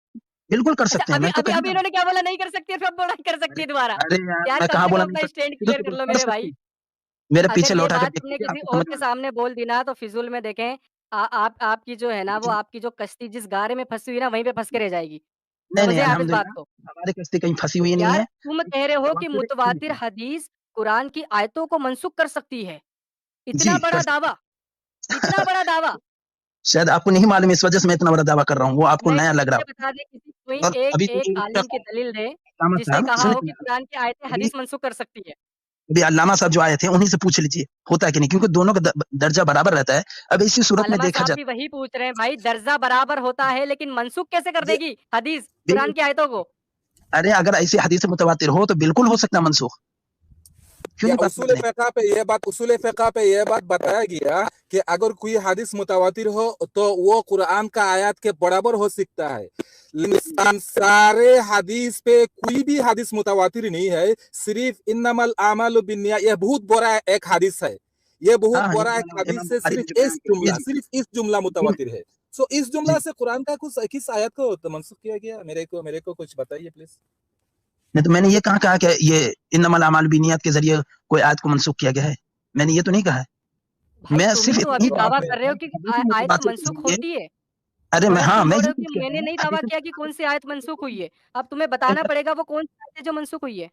बिल्कुल कर अच्छा सकते हैं, अभी मैं तो अभी कह ही अभी रहा हूँ। इन्होंने क्या बोला नहीं कर सकती है, फिर अब बोला कर सकती अरे है दोबारा। अरे यार, यार मैं कम कहाँ से कम बोला नहीं अपना कर स्टैंड सकते, क्लियर तो कर लो कर मेरे सकते भाई। हैं। मेरे अगर पीछे ये लौटा कर बात तुमने देखिए, किसी आपको और समझ के में सामने बोल दी ना तो फिज़ूल में देखें आप आपकी जो है ना वो जी। आपकी जो कश्ती जिस गारे में फँसी हुई ना वहीं पे फँस के रह जाएगी। नहीं, नहीं समझे आप इस बात अल्हम्दुलिल्लाह को? हमारी कश्ती कहीं फँसी हुई नहीं यार है। तुम कह रहे हो कि तवातुर मुतवातिर है। हदीस कुरान की आयतों को मनसूख कर सकती है। जी, इतना कर बड़ा सकते दावा, इतना बड़ा दावा। हैं। शायद आपको नहीं मालूम इस वजह से मैं इतना बड़ा दावा कर रहा हूँ, वो आपको नहीं नया तो लग रहा मुझे होगा। बता दें किसी कोई और एक अभी एक जो आलिम की दलील दे, अल्लामा जिसने साहब कहा सुनिए हो कि ना, कुरान की आयतें अभी हदीस मनसूख कर सकती है। अभी अल्लामा साहब जो आए थे उन्हीं से पूछ लीजिए होता है कि नहीं, क्योंकि दोनों का दर्जा बराबर रहता है। अब इसी सूरत में अल्लामा देखा साहब जाता भी वही पूछ रहे हैं भाई, दर्जा बराबर होता है लेकिन मनसूख कैसे कर है देगी हदीस बे- कुरान की आयतों को? अरे अगर ऐसी हदीस मुतवातिर हो तो बिल्कुल हो सकता है मनसूख, क्यों या नहीं बात उसूल समझ रहे? फ़िक़्ह पे ये बात बताया गया कि अगर कोई हदीस मुतवातिर हो तो वो कुरान का आयत के बराबर हो सकता है, लेकिन सारे हदीस पे कोई भी हदीस मुतवातिर नहीं है, सिर्फ इन्नमल आमालु बिन्निया, ये बहुत बड़ा एक हदीस है, ये बहुत हाँ, बड़ा ये एक हदीस इमाम से बुखारी ने सिर्फ जो बयान किया है, सिर्फ इस जुमला मुतवातिर है। सो इस जुमला जी से कुरान का कुछ किस आयत को तो मंसूख किया गया, मेरे को कुछ बताइए प्लीज। नहीं तो मैंने ये कहा कि ये इन्नमल अमाल बिनियत के जरिए कोई आयत को मनसूख किया गया है, मैंने ये तो नहीं कहा है। भाई मैं तुम ही सिर्फ तो इतना अभी ही तो कहा दावा आपने कर रहे हो कि हदीस आयत मुतवातिर के मनसूख जरिए। होती है, अरे मैं मगर हाँ तुम मैं बोल ये रहे हो चीज कि कह रहा मैंने हूँ नहीं दावा हदीस। किया कि कौन सी आयत मनसूख हुई है। अब तुम्हें बताना पड़ेगा वो कौन सी आयत है जो मनसूख हुई है।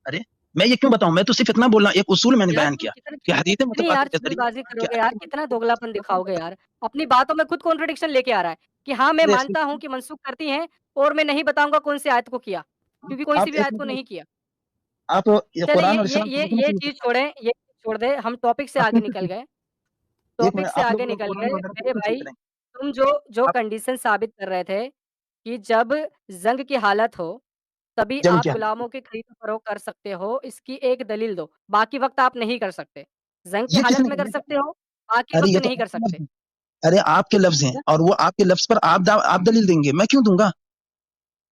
अरे मैं ये क्यों बताऊं, मैं तो सिर्फ इतना बोल रहा हूं, एक उसूल मैंने यार बयान तुम किया कितनी कि हदीस कितनी यार मुतवातिर के जरिए चुगलबाजी कि करोगे यार, आयत कितना दोगलापन दिखाओगे यार। अपनी बातों में खुद कॉन्ट्रडिक्शन लेके आ रहा है कि हाँ मैं अरे मानता हूँ कि मनसूख करती हैं और मैं नहीं बताऊंगा कौन सी आयत को किया, क्योंकि कोई सी आप भी एक आयत को मिनट, नहीं किया। आप ये चले कुरान और इस्लाम को रोकने ये के लिए चीज छोड़ें, ये चीज़ छोड़ दे, हम टॉपिक से आप आगे क्यों निकल करते गए। हैं? एक टॉपिक मिनट, से आप आगे लोग निकल कुरान गए वगैरह को मेरे क्यों भाई। छूट रहे हैं? तुम जो आप कंडीशन साबित कर रहे थे कि जब जंग की हालत हो तभी जंग आप क्या है? गुलामों की खरीद फरोख्त कर सकते हो, इसकी एक दलील दो। बाकी वक्त आप नहीं कर सकते। जंग की ये हालत किसने में कर ये सकते हो, बाकी अरे वक्त ये तो नहीं कर आपके लफ्ज सकते। हैं, अरे आपके लफ्ज हैं और वो आपके लफ्ज पर आप दलील देंगे, मैं क्यों दूंगा?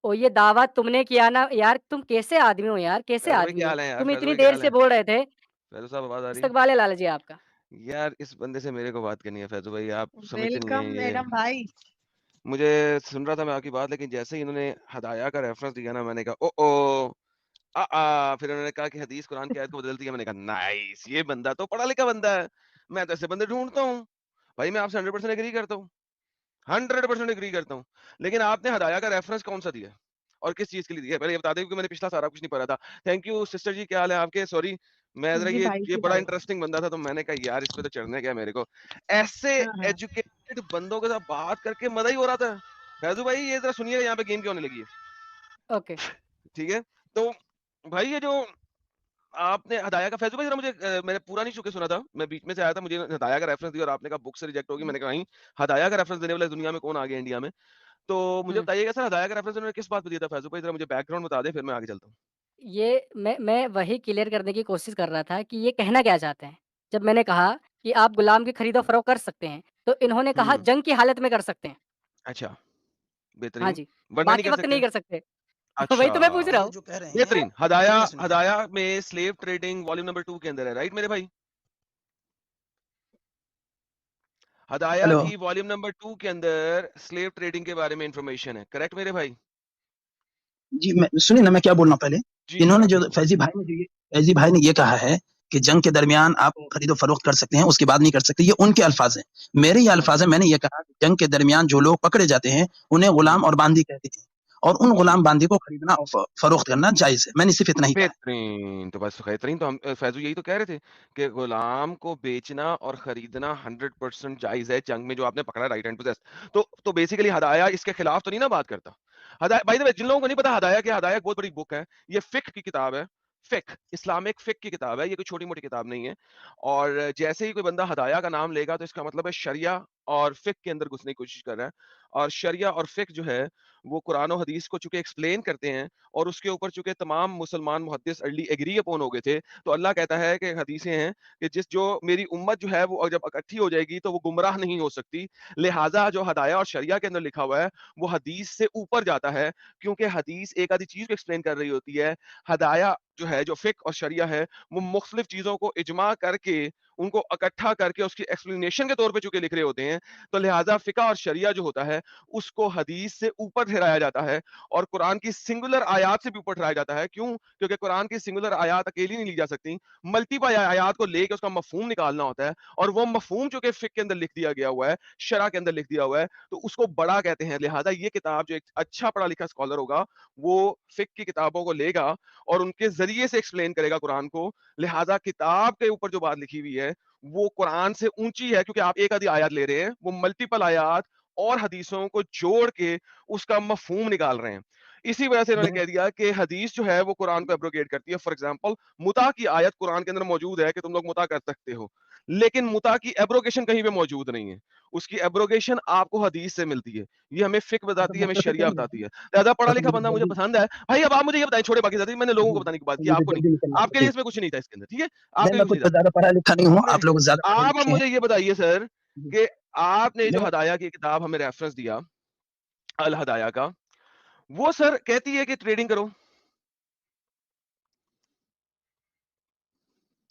और ये दावा तुमने किया ना यार, तुम कैसे आदमी हो यार, कैसे फैजू भाई आदमी क्या हो? हाल है यार? तुम फैजू इतनी भाई क्या देर हाल से है? बोल रहे थे। फैजू साहब आवाज आ रही? इस्तकबाल है लाला जी आपका। यार इस बंदे से मेरे को बात करनी है फैजू भाई, आप समझते नहीं वेलकम है ये। मैडम भाई। मुझे सुन रहा था मैं आपकी बात, लेकिन जैसे ही इन्होंने हदाया का रेफरेंस दिया ना, मैंने कहा ओ ओ फिर उन्होंने कहा कि हदीस कुरान की आयत को बदलती है, मैंने कहा नाइस, ये बंदा तो पढ़ा लिखा बंदा है, मैं तो ऐसे बंदे ढूंढता हूँ। भाई मैं आपसे 100% एग्री करता हूँ, 100% एग्री करता हूँ, लेकिन आपने हदाया का रेफरेंस कौन सा दिया और किस चीज के लिए दिया, पहले ये बता दें, क्योंकि मैंने पिछला सारा कुछ नहीं पढ़ा था। थैंक यू सिस्टर जी, क्या हाल है आपके? सॉरी, मैं जरा जी भाई ये जी बड़ा भाई। इंटरेस्टिंग बंदा था तो मैंने कहा यार इस पे तो चढ़ने क्या मेरे को, ऐसे हाँ हाँ। एजुकेटेड बंदों के साथ बात करके मजा ही हो रहा था। फैजू भाई ये जरा सुनिएगा, यहाँ पे गेम क्यों होने लगी है, ओके। ठीक है? तो भाई ये जो आपने हदाया का, फैजू भाई जरा मुझे मैंने पूरा नहीं चुके सुना था, मैं बीच में से आया था, मुझे हदाया का रेफरेंस दिया और आपने कहा बुक से रिजेक्ट होगी, मैंने कहा नहीं, हदाया का रेफरेंस देने वाले दुनिया में कौन आ गया इंडिया में? तो मुझे हुँ। बताइएगा सर, हदाया का रेफरेंस उन्होंने किस बात पे दिया था? फैजू भाई जरा मुझे बैकग्राउंड बता दें, फिर मैं आगे चलता हूँ। ये मैं वही क्लियर करने की कोशिश कर रहा था कि ये कहना क्या चाहते हैं। जब मैंने कहा कि आप गुलाम की खरीदो-फरोख्त कर सकते हैं, तो इन्होंने कहा जंग की हालत में कर सकते हैं। अच्छा, हाँ बेहतरीन, जी, वरना नहीं बाकी कर वक़्त सकते? नहीं कर सकते। वही अच्छा, तो मैं पूछ रहा ये हूँ। जो कह रहे हैं बेहतरीन। हदाया सुनिए सुनिए, हदाया में स्लेव ट्रेडिंग वॉल्यूम नंबर 2 के अंदर है, राइट मेरे भाई? हदाया हेलो की वॉल्यूम नंबर 2 के अंदर स्लेव ट्रेडिंग के बारे में इंफॉर्मेशन है, करेक्ट मेरे भाई? जी, मैं सुनिए ना मैं क्या बोल रहा हूँ पहले। जी, जी, इन्होंने आप जो ठीक बोल। फैजी भाई ने ये कहा है कि जंग के दरमियान आप खरीदो फरोख्त कर सकते हैं, उसके बाद नहीं कर सकते, ये उनके अल्फाज हैं। मेरे ये अल्फाज हैं, मैंने ये कहा कि जंग के दरमियान जो लोग पकड़े जाते हैं उन्हें गुलाम और बांदी कहते हैं, और उन जी, गुलाम बांदी को खरीदना और फरोख्त करना जायज है। मैंने सिर्फ इतना ही कहा है। बेहतरीन। तो बस बेहतरीन, तो हम फैजू यही तो कह रहे थे कि गुलाम को बेचना और खरीदना 100% जायज है जंग में, जो आपने पकड़ा राइट हैंड पोजेस। तो बेसिकली हदाया इसके खिलाफ तो नहीं ना बात करता। हदाया, बाय द वे, जिन लोगों को नहीं पता हदाया क्या, हदाया एक बहुत बड़ी बुक है, ये फिक्ह की किताब है, फिक्ह, इस्लामिक फिक्ह की किताब है, ये कोई छोटी मोटी किताब नहीं है। और जैसे ही कोई बंदा हदाया का नाम लेगा तो इसका मतलब है शरिया और फिक्ह के अंदर घुसने की कोशिश कर रहा है। और शरिया और फिक्ह जो है वो कुरान और हदीस को चूंकि एक्सप्लेन करते हैं, और उसके ऊपर चूंकि तमाम मुसलमान मुहद्दिस अर्ली एग्री अपॉन हो गए थे, तो अल्लाह कहता है कि हदीसें हैं कि जो मेरी उम्मत जो है वो जब इकट्ठी हो जाएगी तो वो गुमराह नहीं हो सकती। लिहाजा जो हदाया और शरिया के अंदर लिखा हुआ है वो हदीस से ऊपर जाता है, क्योंकि हदीस एक आधी चीज को एक्सप्लेन कर रही होती है। हदाया जो है, जो फिक्ह और शरिया है, वो मुख्तलिफ चीजों को इजमा करके, उनको इकट्ठा करके उसकी एक्सप्लेनेशन के तौर पे चूंकि लिख रहे होते हैं, तो लिहाजा फिका और शरिया जो होता है उसको हदीस से ऊपर ठहराया जाता है और कुरान की सिंगुलर आयात से भी ऊपर ठहराया जाता है। क्यों? क्योंकि कुरान की सिंगुलर आयात अकेली नहीं ली जा सकती, मल्टीपल आयात को लेकर उसका मफहूम निकालना होता है, और वो मफहूम जो कि फिक्ह के अंदर लिख दिया गया हुआ है, शरा के अंदर लिख दिया हुआ है, तो उसको बड़ा कहते हैं। लिहाजा ये किताब, जो एक अच्छा पढ़ा लिखा स्कॉलर होगा वो फिक्ह की किताबों को लेगा और उनके जरिए से एक्सप्लेन करेगा कुरान को। लिहाजा किताब के ऊपर जो बात लिखी हुई है वो कुरान से ऊंची है, क्योंकि आप एक आधी आयत ले रहे हैं, वो मल्टीपल आयत और हदीसों को जोड़ के उसका मफहूम निकाल रहे हैं। اسی وجہ سے انہوں نے میں کہہ دیا کہ حدیث جو ہے وہ قرآن کو ایبروگیٹ کرتی ہے. فار ایگزامپل متا کی آیت قرآن کے اندر موجود ہے کہ تم لوگ متا کر سکتے ہو, لیکن متا کی ایبروگیشن کہیں پہ موجود نہیں ہے. اس کی ایبروگیشن آپ کو حدیث سے ملتی ہے. یہ ہمیں فقہ بتاتی ہے, ہمیں شریعہ بتاتی ہے. زیادہ پڑھا لکھا بندہ مجھے پسند ہے بھائی. اب آپ مجھے یہ بتائیں, چھوڑے باقی زیادہ میں نے لوگوں کو بتانے کی بات کی, آپ کو نہیں. آپ کے لیے اس میں کچھ نہیں تھا اس کے اندر, ٹھیک ہے, آپ کے میں لیے کچھ کچھ نہیں زیادہ پڑھا لکھا نہیں ہوں, تھا. آپ لوگ زیادہ پڑھے آپ اب لکھے ہیں. مجھے یہ بتائیے سر کہ آپ نے جو میں ہدایہ کی کتاب ہمیں ریفرنس دیا الہدایہ کا, وہ سر کہتی ہے کہ ٹریڈنگ کرو.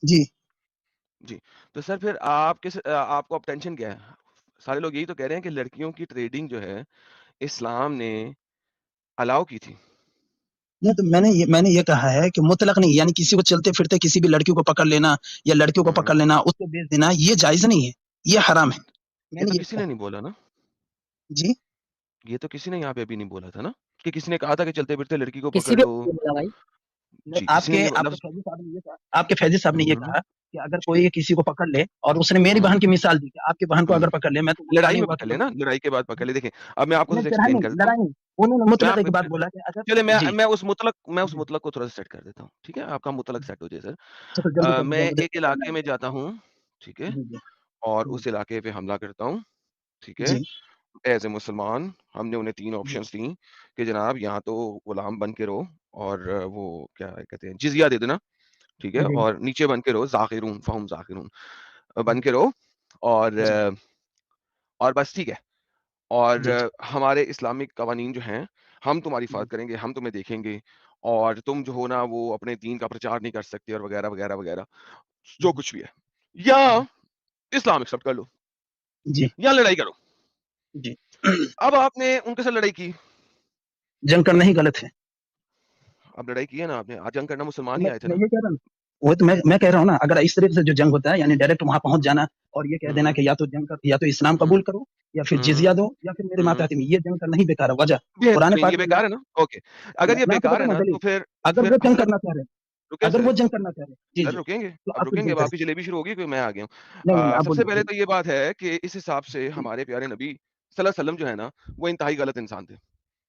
جی جی, تو سر پھر آپ کو اب ٹینشن کیا ہے؟ سارے لوگ یہی تو کہہ رہے ہیں کہ لڑکیوں کی ٹریڈنگ جو ہے اسلام نے الاؤ کی تھی. نہیں, تو میں نے یہ کہا ہے کہ مطلق نہیں, یعنی کسی کو چلتے پھرتے کسی بھی لڑکی کو پکڑ لینا یا لڑکیوں کو پکڑ لینا, اس کو بیچ دینا, یہ جائز نہیں ہے, یہ حرام ہے. میں یہ نے تو یہ کسی کہا. نے نہیں بولا نا, جی یہ تو کسی نے یہاں پہ ابھی نہیں بولا تھا نا کہ کسی نے کہا تھا کہ چلتے پھرتے لڑکی کو کسی پکڑ بھی لو. نہیں بولا بھائی. جی, کسی نے یہ آپ کے فیضی صاحب نے یہ کہا کہ اگر کوئی کسی کو پکڑ لے, اور اس نے میری بہن کی مثال دی کہ آپ کی بہن کو اگر پکڑ لے, میں تو لڑائی میں پکڑ لے نا, لڑائی کے بعد پکڑ لے. دیکھیں اب میں آپ کو ایکسپلین کر دیتا ہوں. انہوں نے مطلق ایک بات بولا کہ اگر چلے جی میں اس مطلق کو تھوڑا سیٹ کر دیتا ہوں, ٹھیک ہے, آپ کا مطلق سیٹ ہو جائے سر. تو جلدی کر میں دیجیے ایک علاقے میں جاتا ہوں, ٹھیک ہے, مجھے. اور جی اس علاقے پہ حملہ کرتا ہوں, ٹھیک ہے. جی ایز اے مسلمان ہم نے انہیں 3 آپشنز دیں کہ جناب یہاں تو غلام بن کے رہو, اور وہ کیا کہتے ہیں جزیہ دے دینا, ٹھیک ہے, جی اور نیچے بن کے رہو ذاکرون فہم ذاکرون بن کے رہو, اور بس, ٹھیک ہے. اور ہمارے اسلامک قوانین جو ہیں ہم تمہاری حفاظت کریں گے, ہم تمہیں دیکھیں گے, اور تم جو ہو نا وہ اپنے دین کا پرچار نہیں کر سکتے, اور وغیرہ وغیرہ وغیرہ جو کچھ بھی ہے, یا اسلام ایکسپٹ کر لو جی یا لڑائی کرو. جی اب آپ نے ان کے ساتھ لڑائی کی, جنگ کرنا ہی غلط ہے. اب لڑائی کی ہے نا آپ نے, جنگ کرنا مسلمان ہی میں آئے تھے میں نا. یہ کہہ رہا ہوں, وہ تو میں کہہ رہا ہوں نا, اگر اس طریقے سے جو جنگ ہوتا ہے یعنی ڈائریکٹ وہاں پہنچ جانا اور یہ کہہ دینا کہ یا تو جنگ کر, یا تو اسلام قبول کرو یا پھر جزیہ دو یا پھر میرے ماتحت میں, یہ جنگ کرنا ہی بیکار ہے. وجہ قرآن بہترین, پاک یہ میں بیکار ہے نا. اوکے, اگر یہ میں آپ کو بیکار ہے بتاؤں نا دلیل, تو پھر اگر وہ جنگ حضرت کرنا چاہ رہے ہیں, رکے اگر سر, وہ جنگ کرنا چاہ رہے ہیں, جی سر جی رکیں گے, تو اب آپ پھر رکیں گے, یہ اب کریں. آپ کی جلیبی شروع ہوگی کہ میں آ گیا نہیں ہوں. آپ سب سے بولیے پہلے تو یہ بات ہے کہ اس حساب سے ہمارے پیارے نبی صلی اللہ علیہ وسلم جو ہے نا وہ انتہائی غلط انسان تھے.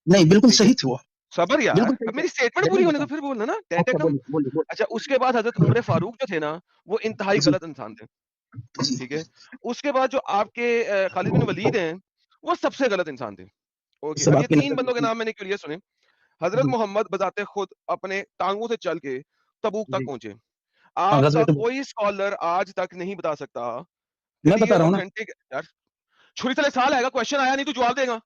نہیں, بالکل ٹھیک ہے, صحیح تھے وہ, صبر یار, بالکل صحیح اب تھے. میری اسٹیٹمنٹ پوری دلیل ہونے تو بتائیں. پھر بولنا نا. اچھا کم. بولیے بولیے. اچھا, اس کے بعد حضرت عمر فاروق جو تھے نا وہ انتہائی جی غلط انسان تھے, جی ٹھیک ہے. اس کے بعد جو آپ کے خالد بن ولید ہیں وہ سب سے غلط انسان تھے. اوکے, سب اب یہ آپ کی 3 نقل بندوں کے جی نام میں نے کلیئر سنے. حضرت جی محمد بذات خود اپنے ٹانگوں سے چل کے تبوک تک جی پہنچے. ہاں, آپ کا غزوہ تبوک کوئی اسکالر آج تک نہیں بتا سکتا کہ میں یہ بتا رہا ہوں نا. اوتھینٹک. یار چھری تلے سال آئے گا, کوشچن آیا نہیں تو جواب دے گا.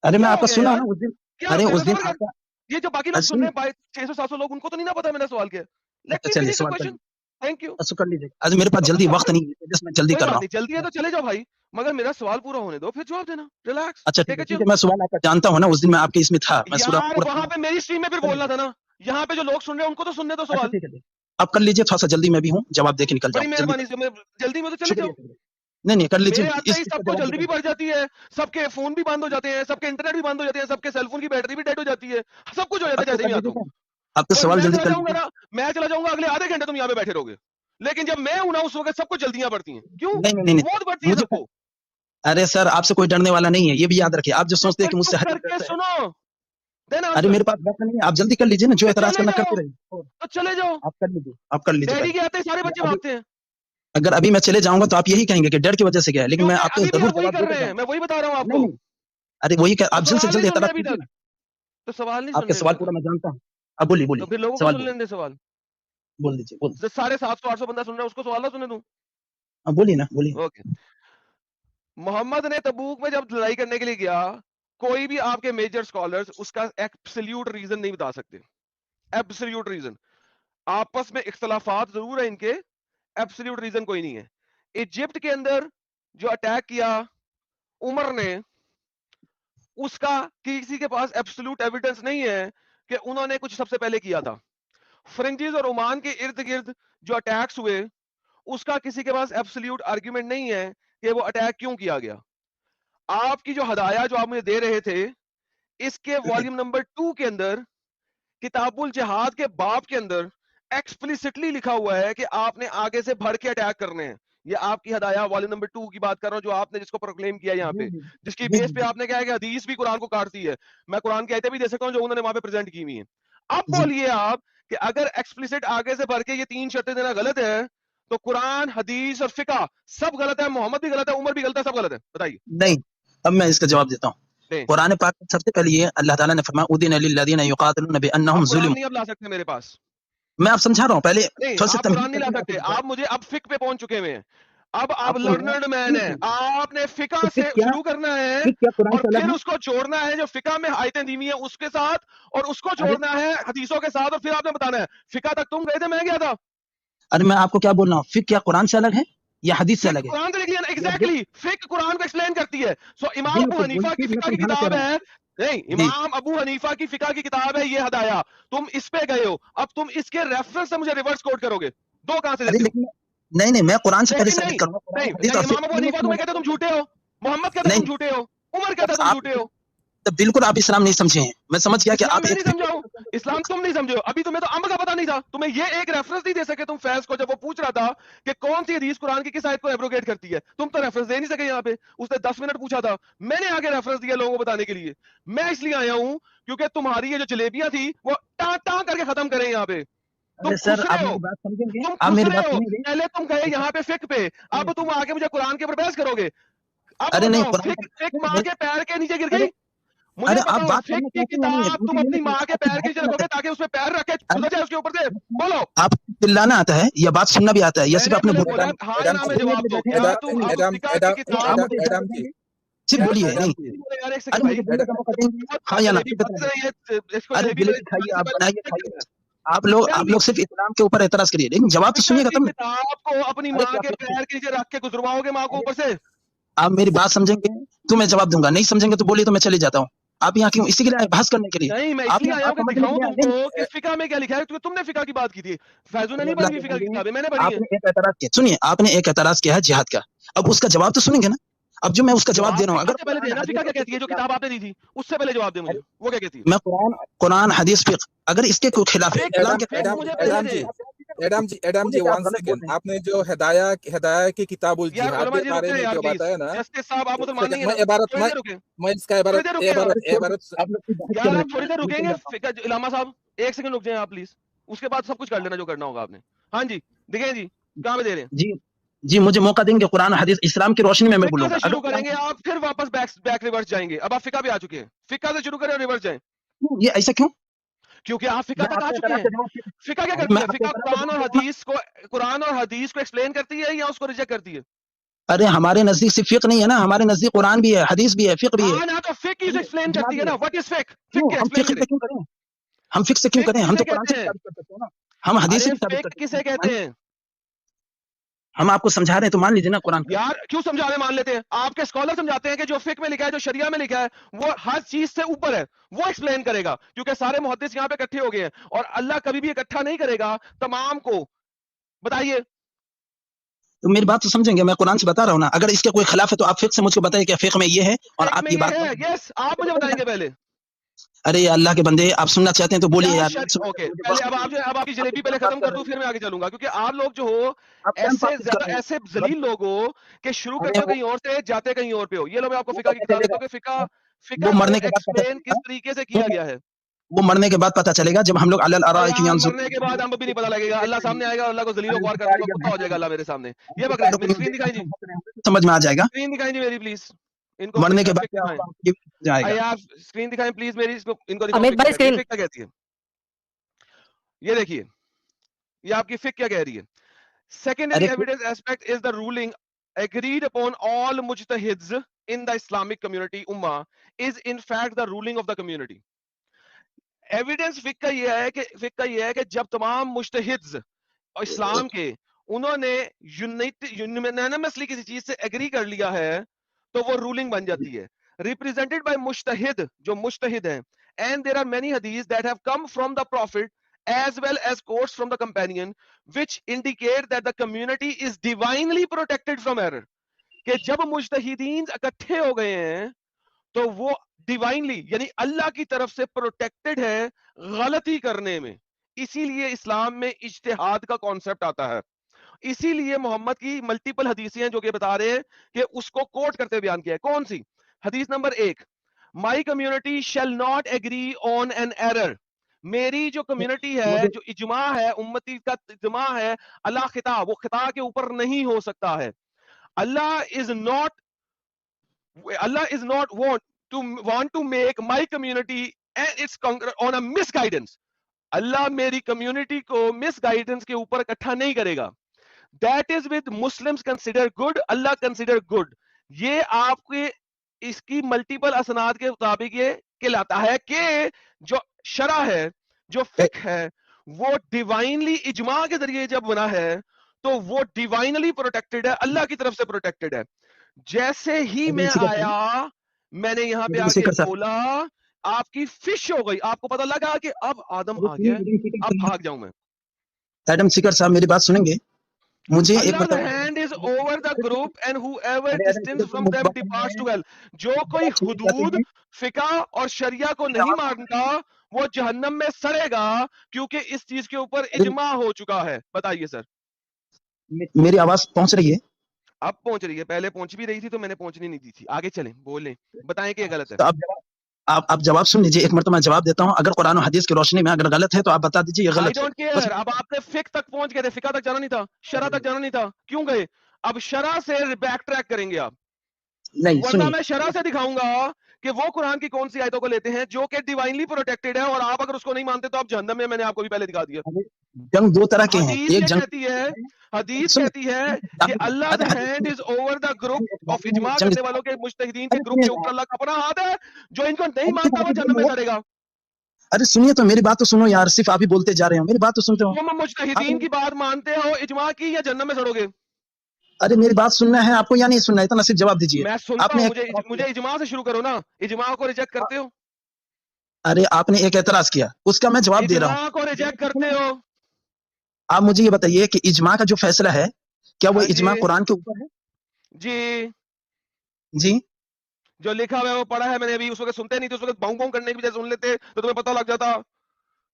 ارے میں کیا آپ ہو کا گیا سنا یار, نا اس دن, کیا ارے تیرے اس دن صبر آپ کر. کا, یہ جو باقی لوگ سن رہے سنیے, ہیں 600-700 لوگ, ان کو تو نہیں نا پتا میں نے سوال کیا. لیٹ می چلیے فنش دا سوال کر کوسچن. لیجیے, تھینک یو. کر لیجیے. آج میرے پاس جلدی وقت نہیں ہے, جس میں جلدی کوئی کر بات رہا نہیں, جلدی ہے ہوں. تو چلے جاؤ بھائی, مگر میرا سوال پورا ہونے دو پھر جواب دینا. ریلیکس, اچھا ٹیک اے ٹھیک چل. ہے, میں سوال آپ کا جانتا ہوں نا, اس دن میں آپ کے اس میں تھا, میں یار پورا وہاں پہ میری اسٹریم میں پھر کر بولنا لیجیے. تھا نا, یہاں پہ جو لوگ سن رہے ہیں ان کو تو سننے دو اچھا سوال. ٹھیک ہے, آپ کر لیجیے, تھوڑا سا جلدی میں بھی ہوں, جواب دے کے نکل بڑی جاؤں, جلدی مہربانی کر. سے, میں جلدی میں تو چلے شکریہ جاؤ. شکریہ. نہیں کر لیجیے, میرے آتے ہی اس سب کا کو جواب جلدی بھی نکل. بڑھ جاتی ہے, سب کے فون بھی بند ہو جاتے ہیں, سب کے انٹرنیٹ بھی بند ہو جاتے ہیں, سب کے سیل فون کی بیٹری بھی ڈیڈ ہو جاتی ہے, سب کچھ ہو جاتا اب ہے تو جیسے ہی کر میں آتا لیجیے ہوں. نا, آپ تو اور سوال میں جلدی چلا کر جاؤں گا لیجیے. نا, میں چلا جاؤں گا اگلے آدھے گھنٹے تم یہاں پہ بیٹھے رہو گے. لیکن جب میں ہوں نا اس وقت سب کو جلدیاں پڑتی ہیں. کیوں؟ نہیں موت پڑتی ہے مجھے, سب کو. ارے سر آپ سے کوئی ڈرنے والا نہیں ہے, یہ بھی یاد رکھیے. آپ جو تو سوچتے ہیں پھر کہ مجھ سے چپ ہر کر ایک کے ڈرتا ہے, سنو, دین ارے آنسر. میرے پاس وقت نہیں ہے, آپ جلدی کر لیجیے نا, جو تو اعتراض چلے کرنا جاؤ, کرتے رہیے. تو چلے جاؤ. آپ کر لیجیے, آپ کر لیجیے. ڈیڈی کے آتے ہی سارے بچے ابھی بھاگتے ہیں, اگر ابھی میں چلے جاؤں گا تو آپ یہی کہیں گے کہ ڈر کی وجہ سے گیا, لیکن میں کیونکہ آپ کو ابھی بھی ضرور آپ وہی جواب کر دے کر رہے ہیں. جاؤں میں وہی بتا رہا ہوں گا. آپ نہیں کو. نہیں, ارے وہی تو آپ جلد سے سوال جلد نہیں سن رہے اعتراض ابھی کیجیے تک, نا. تو سوال نہیں آپ سن کے رہے سوال ابھی پورا تک. میں جانتا ہوں. اب بولیے تو بولیے, پھر لوگوں کو سوال سن بولیے, لیں دے سوال. بول دیجیے, بول. 750-800 بندہ سن رہا ہے, اس کو سوال نہ سننے دوں. بولیے نا, بولیے. اوکے, محمد نے تبوک میں جب لڑائی کرنے کے لیے گیا, کوئی بھی آپ کے میجر اسکالرز اس کا ایبسلیوٹ ریزن نہیں بتا سکتے. ایبسلیوٹ ریزن, آپس میں اختلافات ضرور ہیں ان کے, ایبسلیوٹ ریزن کوئی نہیں ہے. ایجپٹ کے اندر جو اٹیک کیا عمر نے, اس کا کسی کے پاس ایبسلیوٹ ایویڈنس نہیں ہے کہ انہوں نے کچھ سب سے پہلے کیا تھا. فرنگیز اور عمان کے ارد گرد جو اٹیکس ہوئے, اس کا کسی کے پاس ایبسلیوٹ آرگیومنٹ نہیں ہے کہ وہ اٹیک کیوں کیا گیا. آپ کی جو ہدایہ جو آپ مجھے دے رہے تھے, اس کے والیوم نمبر 2 کے اندر کتاب الجہاد کے باب کے اندر ایکسپلیسٹلی لکھا ہوا ہے کہ آپ نے آگے سے بڑھ کے اٹیک کرنے ہیں. یہ آپ کی ہدایہ والیوم نمبر 2 کی بات کر رہا ہوں، جو آپ نے جس کو پروکلیم کیا یہاں پہ، جس کی بیس پہ آپ نے کہا ہے کہ حدیث بھی قرآن کو کاٹتی ہے. میں قرآن کی آیتیں بھی دے سکتا ہوں جو انہوں نے وہاں پہ پریزنٹ کی ہوئی ہیں. اب بولیے آپ کہ اگر ایکسپلیسٹ آگے سے بھر کے یہ 3 شرطیں دینا غلط ہے تو قرآن، حدیث اور فقہ سب غلط ہے، محمد بھی غلط ہے، عمر بھی غلط ہے، سب غلط ہے. بتائیے. نہیں، اب میں اس کا جواب دیتا ہوں. قرآن پاک سب سے پہلے یہ اللہ تعالیٰ نے فرمایا اذن للذین یقاتلون بانہم آپ قرآن ظلموا. نہیں اب لا سکتے میرے پاس. میں آپ سمجھا رہا ہوں، پہلے نہیں تھوڑا سا آپ تمہید قرآن نہیں لا کرنے سکتے. کا آپ مجھے اب فقہ پہ پہنچ چکے ہوئے ہیں. اب آپ آپ کو لرنرڈ مین ہیں، آپ نے فقہ سے کیا شروع کرنا ہے کیا قرآن اور سے الگ پھر ہے؟ اس کو جوڑنا ہے جو فقہ میں آیتیں دی ہوئی ہیں اس کے ساتھ، اور اس کو ارے جوڑنا ہے حدیثوں کے ساتھ، اور پھر آپ نے بتانا ہے. فقہ تک تم گئے تھے، میں گیا تھا. ارے میں آپ کو کیا بول رہا ہوں، فقہ کیا قرآن سے الگ ہے یا حدیث سے فقہ الگ ہے؟ قرآن سے لکھی ہے نا، ایگزیکٹلی فقہ قرآن کو ایکسپلین کرتی ہے. سو امام ابو بالکل حنیفہ کی بالکل، میں فقہ کی سمجھانا چاہ کتاب رہا ہے، ہوں. نہیں جی امام ابو حنیفہ کی فقہ کی کتاب ہے یہ ہدایہ، تم اس پہ گئے ہو. اب تم اس کے ریفرنس سے مجھے ریورس کوٹ کرو گے، دو کہاں سے ارے دیتے ہو؟ لیکن نہیں، میں قرآن سے پہلے لیکن ثابت نہیں کروں گا، قرآن نہیں حدیث نہیں، اور امام ابو فقہ حنیفہ تمہیں کہتے تم جھوٹے ہو، محمد کہتا تم نہیں. جھوٹے ہو، عمر کہتا تم جھوٹے ہو. تب بالکل آپ اسلام نہیں سمجھے ہیں. میں سمجھ گیا کہ اسلام آپ میں ایک نہیں سمجھاؤ، اسلام تم نہیں سمجھو. ابھی تمہیں تو امر کا پتہ نہیں تھا، تمہیں یہ ایک ریفرنس نہیں دے سکے تم فیض کو جب وہ پوچھ رہا تھا کہ کون سی حدیث قرآن کی کس آیت کو ایبروگیٹ کرتی ہے، تم تو ریفرنس دے نہیں سکے. یہاں پہ اس نے 10 منٹ پوچھا تھا، میں نے آگے ریفرنس دیا لوگوں کو بتانے کے لیے. میں اس لیے آیا ہوں کیونکہ تمہاری یہ جو جلیبیاں تھی وہ ٹاں ٹاں کر کے ختم کریں یہاں پہ. تم ارے سر خسرے آپ ہو، میری بات سمجھیں گے، تم آپ میری خسرے بات ہو. سنیں گے. پہلے تم گئے یہاں پہ فقہ پہ، اب تم آگے مجھے قرآن کے اوپر بحث کرو گے. اب ارے نہیں بتاؤ قرآن فقہ ماں کے پیر کے نیچے گر ارے گئی؟ مجھے ارے آپ بتاؤ بات فقہ کرنا کی چاہتے ہیں یا نہیں، کتاب تم مجھے یہ اپنی نہیں ماں کے آپ سے پیر کے بحث نیچے کرنا رکھو گے چاہتے تاکہ اس پہ پیر رکھ کے ہیں. گزر جائے اس کے اوپر سے؟ بولو. آپ کو چلانا آتا ہے یا بات سننا بھی آتا ہے یا میں صرف نے اپنے پہلے بول بولا ہاں یا نہ میں جواب دو. کیا تم اب فقہ کی کتاب ایڈم جی صرف بولیے ایڈم نہیں. جی یار ایک ارے سیکنڈ مجھے بھائی، بولنے کا موقع دیں گے، ہاں یا نہ. جلیبی بات رہی ہے، اس کو ارے جلیبی جلیبی کھائیے، آپ بنائیے پہلے کھائیے. آپ لوگ صرف اسلام کے اوپر اعتراض کریے، لیکن جواب تو فقہ سنیے گا کی تب نا. کتاب کو اپنی ارے ماں کیا کے پیر کے نیچے رکھ کے گزرواؤ گے ماں کو اوپر سے؟ آپ میری بات سمجھیں گے تو میں جواب دوں گا، نہیں سمجھیں گے تو بولیے تو میں چلے جاتا ہوں. آپ یہاں کیوں؟ اسی کے لیے آئے بحث کرنے کے لیے. نہیں میں اس آپ لیے یہاں آیا ہوں بات کہ سمجھنے کے دکھاؤں لیے تم آئے کو نہیں. کہ فقہ میں کیا لکھا ہے، کیونکہ تم نے فقہ کی بات کی تھی. فیضو نے ارے نہیں اللہ پڑھی کے فقہ کی بندے، کتابیں، میں نے پڑھی آپ ہیں. نے ایک اعتراض کیا، سنیے، آپ نے ایک اعتراض کیا ہے جہاد کا. اب اس کا جواب تو سنیں گے نا. اب جو میں اس کا جواب دے رہا ہوں، فقہ اگر سے پہلے قرآن دینا، حدیث فقہ اور کیا کہتی ہے جو فقہ کتاب آپ نے دی تھی اس سے پہلے جواب دے مجھے، وہ کیا کہتی ہے؟ میں قرآن حدیث فقہ اگر اس کے کوئی خلاف ہے اسلام کے فقہ مجھے پہلے دے. ایڈم جی ون سیکنڈ، آپ نے جو ہدایہ کی کتاب یار الجہاد علماء کے جی بارے رکتے ہیں میں یار جو پلیز، بتایا نا، جسٹس صاحب آپ ایک مسلمان نہیں سیکنڈ ہیں نا، تھوڑی دیر رکیں، میں اس کا تھوڑی دیر رکیں آپ. آپ لوگ کی بحث یار کر رہے آپ تھوڑی دیر رکیں گے. فقہ علامہ صاحب ایک سیکنڈ رک جائیں آپ پلیز، اس کے بعد سب کچھ کر لینا جو کرنا ہوگا آپ نے. ہاں جی دکھیں جی کہاں پہ دے رہے ہیں. جی جی مجھے موقع دیں گے قرآن حدیث اسلام کی روشنی میں فقہ بولوں سے گا. اگر شروع کریں گے آپ، پھر واپس بیک ریورس جائیں گے. اب آپ فقہ پہ آ چکے ہیں، فقہ سے شروع کریں اور ریورس جائیں یہ ایسا کیوں؟ کیونکہ آپ فقہ میں تک آپ آ کے چکے اعتراض ہیں. کا جواب فقہ کیا میں کرتی ہے؟ آپ کے فقہ اعتراض کا جواب دوں گا. قرآن اور حدیث کو ایکسپلین کرتی ہے یا اس کو ریجیکٹ کرتی ہے؟ ارے ہمارے نزدیک صرف فقہ نہیں ہے نا، ہمارے نزدیک قرآن بھی ہے، حدیث بھی ہے، فقہ بھی ہے. ہاں نا، تو فقہ اسے ایکسپلین کرتی ہے نا. واٹ از فقہ؟ کیوں فقہ ہم ایکسپلین فقہ کریں. سے کیوں کریں؟ ہم فقہ سے کیوں فقہ کریں؟ ہم کسے تو قرآن سے کہتے بھی ہیں؟ ثابت کر سکتے ہیں نا، ہم حدیث سے ارے بھی ثابت کر فقہ سکتے کسے کہتے ہیں؟ ہم آپ کو سمجھا رہے ہیں تو مان لیجیے نا قرآن کا. یار کیوں سمجھانے مان لیتے ہیں؟ آپ کے اسکالر سمجھاتے ہیں کہ جو فقہ میں لکھا ہے، جو شریعہ میں لکھا ہے، وہ ہر چیز سے اوپر ہے، وہ ایکسپلین کرے گا. کیونکہ سارے محدث یہاں پہ اکٹھے ہو گئے ہیں اور اللہ کبھی بھی اکٹھا نہیں کرے گا تمام کو. بتائیے. تو میری بات تو سمجھیں گے، میں قرآن سے بتا رہا ہوں نا. اگر اس کے کوئی خلاف ہے تو آپ فقہ سے مجھ کو بتائیں کہ فقہ میں یہ ہے اور فقہ آپ میں یہ یہ بات. ہے، یس آپ مجھے بتائیں گے پہلے. ارے اللہ کے بندے، آپ سننا چاہتے ہیں تو بولیے یار. اوکے پہلے اب آپ کی جلیبی پہلے ختم کر دوں پھر میں آگے چلوں گا. کیونکہ آپ لوگ جو ہو ایسے ذلیل لوگ ہو کہ شروع کرتے ہو کہیں اور سے، جاتے کہیں اور پہ ہو. یہ لو میں آپ کو فقہ کی کتاب دیتا ہوں کہ فقہ کو ایکسپلین کس طریقے سے کیا گیا ہے. وہ مرنے کے بعد پتا چلے گا جب ہم لوگ یار مرنے کے بعد ہم بھی نہیں پتا لگے گا. اللہ سامنے آئے گا، اللہ کو ذلیل و خوار کر دوں گا، کتا ہو جائے گا اللہ میرے سامنے. یہ بکرے میری اسکرین دکھائیں جی، سمجھ میں آ جائے گا. اسکرین دکھائیں جی میری پلیز. ان کو مرنے کے فقہ بعد کیا دکھائیں. ہوگا جائے گا. آپ اسکرین دکھائیں پلیز میری، ان کو امیت بھائی دکھاؤ اسکرین فقہ کہتی ہے. یہ دیکھیے یہ آپ کی فقہ کیا کہہ رہی ہے. Secondary evidence aspect is the ruling agreed upon all mujtahids in the Islamic community ummah is in fact the ruling of the community. Evidence فقہ یہ ہے کہ جب تمام مجتہدز اسلام کے انہوں نے یونینیمسلی کسی چیز سے ایگری کر لیا ہے تو وہ رولنگ بن جاتی ہے. Represented by مجتہد، جو مجتہد ہیں. And there are many hadiths that have come from the Prophet as well as quotes from the companion which indicate that the community is divinely protected from error. کہ جب مجتہدین اکٹھے ہو گئے ہیں تو وہ ڈیوائنلی یعنی اللہ کی طرف سے پروٹیکٹڈ ہے غلطی کرنے میں. اسی لیے اسلام میں اجتہاد کا کانسیپٹ آتا ہے. اسی لیے محمد کی ملٹیپل حدیثیں ہیں جو کہ بتا رہے ہیں کہ اس کو کوٹ کرتے بیان کیا ہے. کون سی حدیث؟ Number 1، my community shall not agree on an error. میری جو کمیونٹی ہے، جو اجماع ہے، امتی کا اجماع ہے، اللہ خطا، وہ خطا کے اوپر نہیں ہو سکتا ہے. اللہ از not want to make my community and its on a misguidance. اللہ میری کمیونٹی کو مس گائیڈنس کے اوپر اکٹھا نہیں کرے گا. That is with Muslims consider good, Allah consider good. یہ آپ کے اس کی ملٹیپل اسناد کے مطابق یہ کہلاتا ہے کہ جو شرع ہے، جو فقہ ہے، وہ ڈیوائنلی اجماع کے ذریعے جب بنا ہے تو وہ ڈیوائنلی پروٹیکٹڈ ہے، اللہ کی طرف سے پروٹیکٹڈ ہے. جیسے ہی میں آیا، میں نے یہاں پہ آ کے بولا، آپ کی فش ہو گئی. آپ کو پتہ لگا کہ اب آدم آ گیا، اب بھاگ جاؤں میں. ایڈم سیکر صاحب میری بات سنیں گے؟ مجھے ایک Allah's hand is over the group and whoever distance from them departs to hell. جو کوئی حدود فقہ اور شریعہ کو نہیں مانتا وہ جہنم میں سڑے گا، کیونکہ اس چیز کے اوپر اجماع ہو چکا ہے. بتائیے سر. میری آواز پہنچ رہی ہے؟ اب پہنچ رہی ہے، پہلے پہنچ بھی رہی تھی تو میں نے پہنچنی نہیں دی تھی. آگے چلیں، بولیں، بتائیں کہ یہ غلط ہے. تو آپ جواب سن لیجیے. ایک مرتبہ میں جواب دیتا ہوں. اگر قرآن و حدیث کی روشنی میں اگر غلط ہے تو آپ بتا دیجیے یہ I غلط ہے. don't care. اب آپ نے فقہ تک پہنچ گئے تھے، فقہ تک جانا نہیں تھا، شرع تک جانا نہیں تھا، کیوں گئے؟ اب شرع سے بیک ٹریک کریں گے آپ. نہیں ورنہ سنیے، میں شرع سے دکھاؤں گا کہ وہ قرآن کی کون سی آیتوں کو لیتے ہیں جو کہ ڈیوائنلی پروٹیکٹڈ ہے، اور آپ اگر اس کو نہیں مانتے تو آپ جہنم میں. میں نے آپ کو بھی پہلے دکھا دیا. جنگ دو طرح کے ہیں. حدیث ایک یہ جنگ کہتی ہے، حدیث کہتی ہے کہ Allah hand is over the group of اجماع کرنے والوں کے مجتہدین کے گروپ کے اوپر اللہ کا اپنا ہاتھ ہے. جو ان کو نہیں مانتا وہ جہنم میں سڑے گا. ارے سنیے تو میری بات تو سنو یار، صرف آپ ہی بولتے جا رہے ہو. میری بات تو سنتے ہو. تم مجتہدین کی بات مانتے ہو اجماع کی، یا جہنم میں سڑو گے؟ ارے میری بات سننا ہے آپ کو یا نہیں سننا ہے؟ اتنا صرف جواب دیجیے. میں سنتا ہوں. مجھے اجماع سے شروع کرو نا. اجماع کو ریجیکٹ کرتے ہو؟ ارے آپ نے ایک اعتراض کیا، اس کا میں جواب دے رہا ہوں. اجماع کو ریجیکٹ کرتے ہو؟ آپ مجھے یہ بتائیے کہ اجماع کا جو فیصلہ ہے کیا وہ ہاں اجماع جی قرآن کے اوپر ہے؟ جی، جی جو لکھا ہوا ہے وہ پڑھا ہے میں نے ابھی. اس وقت سنتے نہیں تھے، اس وقت باؤں باؤں کرنے کی وجہ سن لیتے تو تمہیں پتہ لگ جاتا.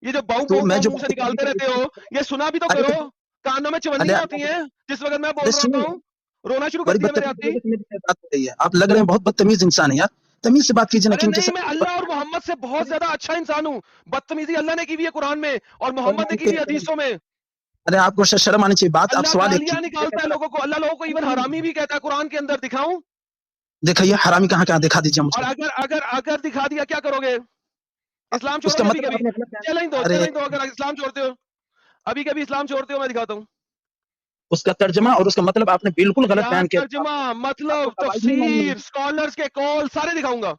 یہ جو باؤں تو باؤں میں جو منہ سے نکالتے رہتے ہو، یہ سنا بھی تو ارے کرو. کانوں میں چونیاں ہوتی ہیں جس وقت میں بول رہا ہوتا ہوں. رونا شروع کر بڑی دیا میرے ہاتھ کی. بات ہو رہی ہے. آپ لگ رہے ہیں بہت بدتمیز انسان ہے یار. تمیز سے بات کیجیے نا. ارے نہیں، میں اللہ اور محمد سے بہت زیادہ اچھا انسان ہوں. بدتمیزی اللہ نے کی ہوئی ہے قرآن میں اور محمد نے کی ہوئی حدیثوں میں. ارے آپ کو شرم آنی چاہیے. بات آپ اللہ سوال گالیاں نکالتا ہے لوگوں کو. اللہ لوگوں کو ایون حرامی بھی کہتا ہے قرآن کے اندر. دکھاؤں؟ دیکھیے حرامی کہاں کہاں دکھا دیجیے مجھ اور کو. اگر دکھا دیا کیا کرو گے؟ اسلام اس کا چھوڑو گے ابھی مطلب کبھی؟ آپ نے چیلنج دو اگر اسلام چھوڑتے ہو. ابھی کبھی اسلام چھوڑتے ہو، میں دکھاتا ہوں. اس کا ترجمہ اور اس کا مطلب آپ نے بالکل غلط کیا بیان کیا. ترجمہ، مطلب، تفسیر، اسکالرز کے کال سارے دکھاؤں گا.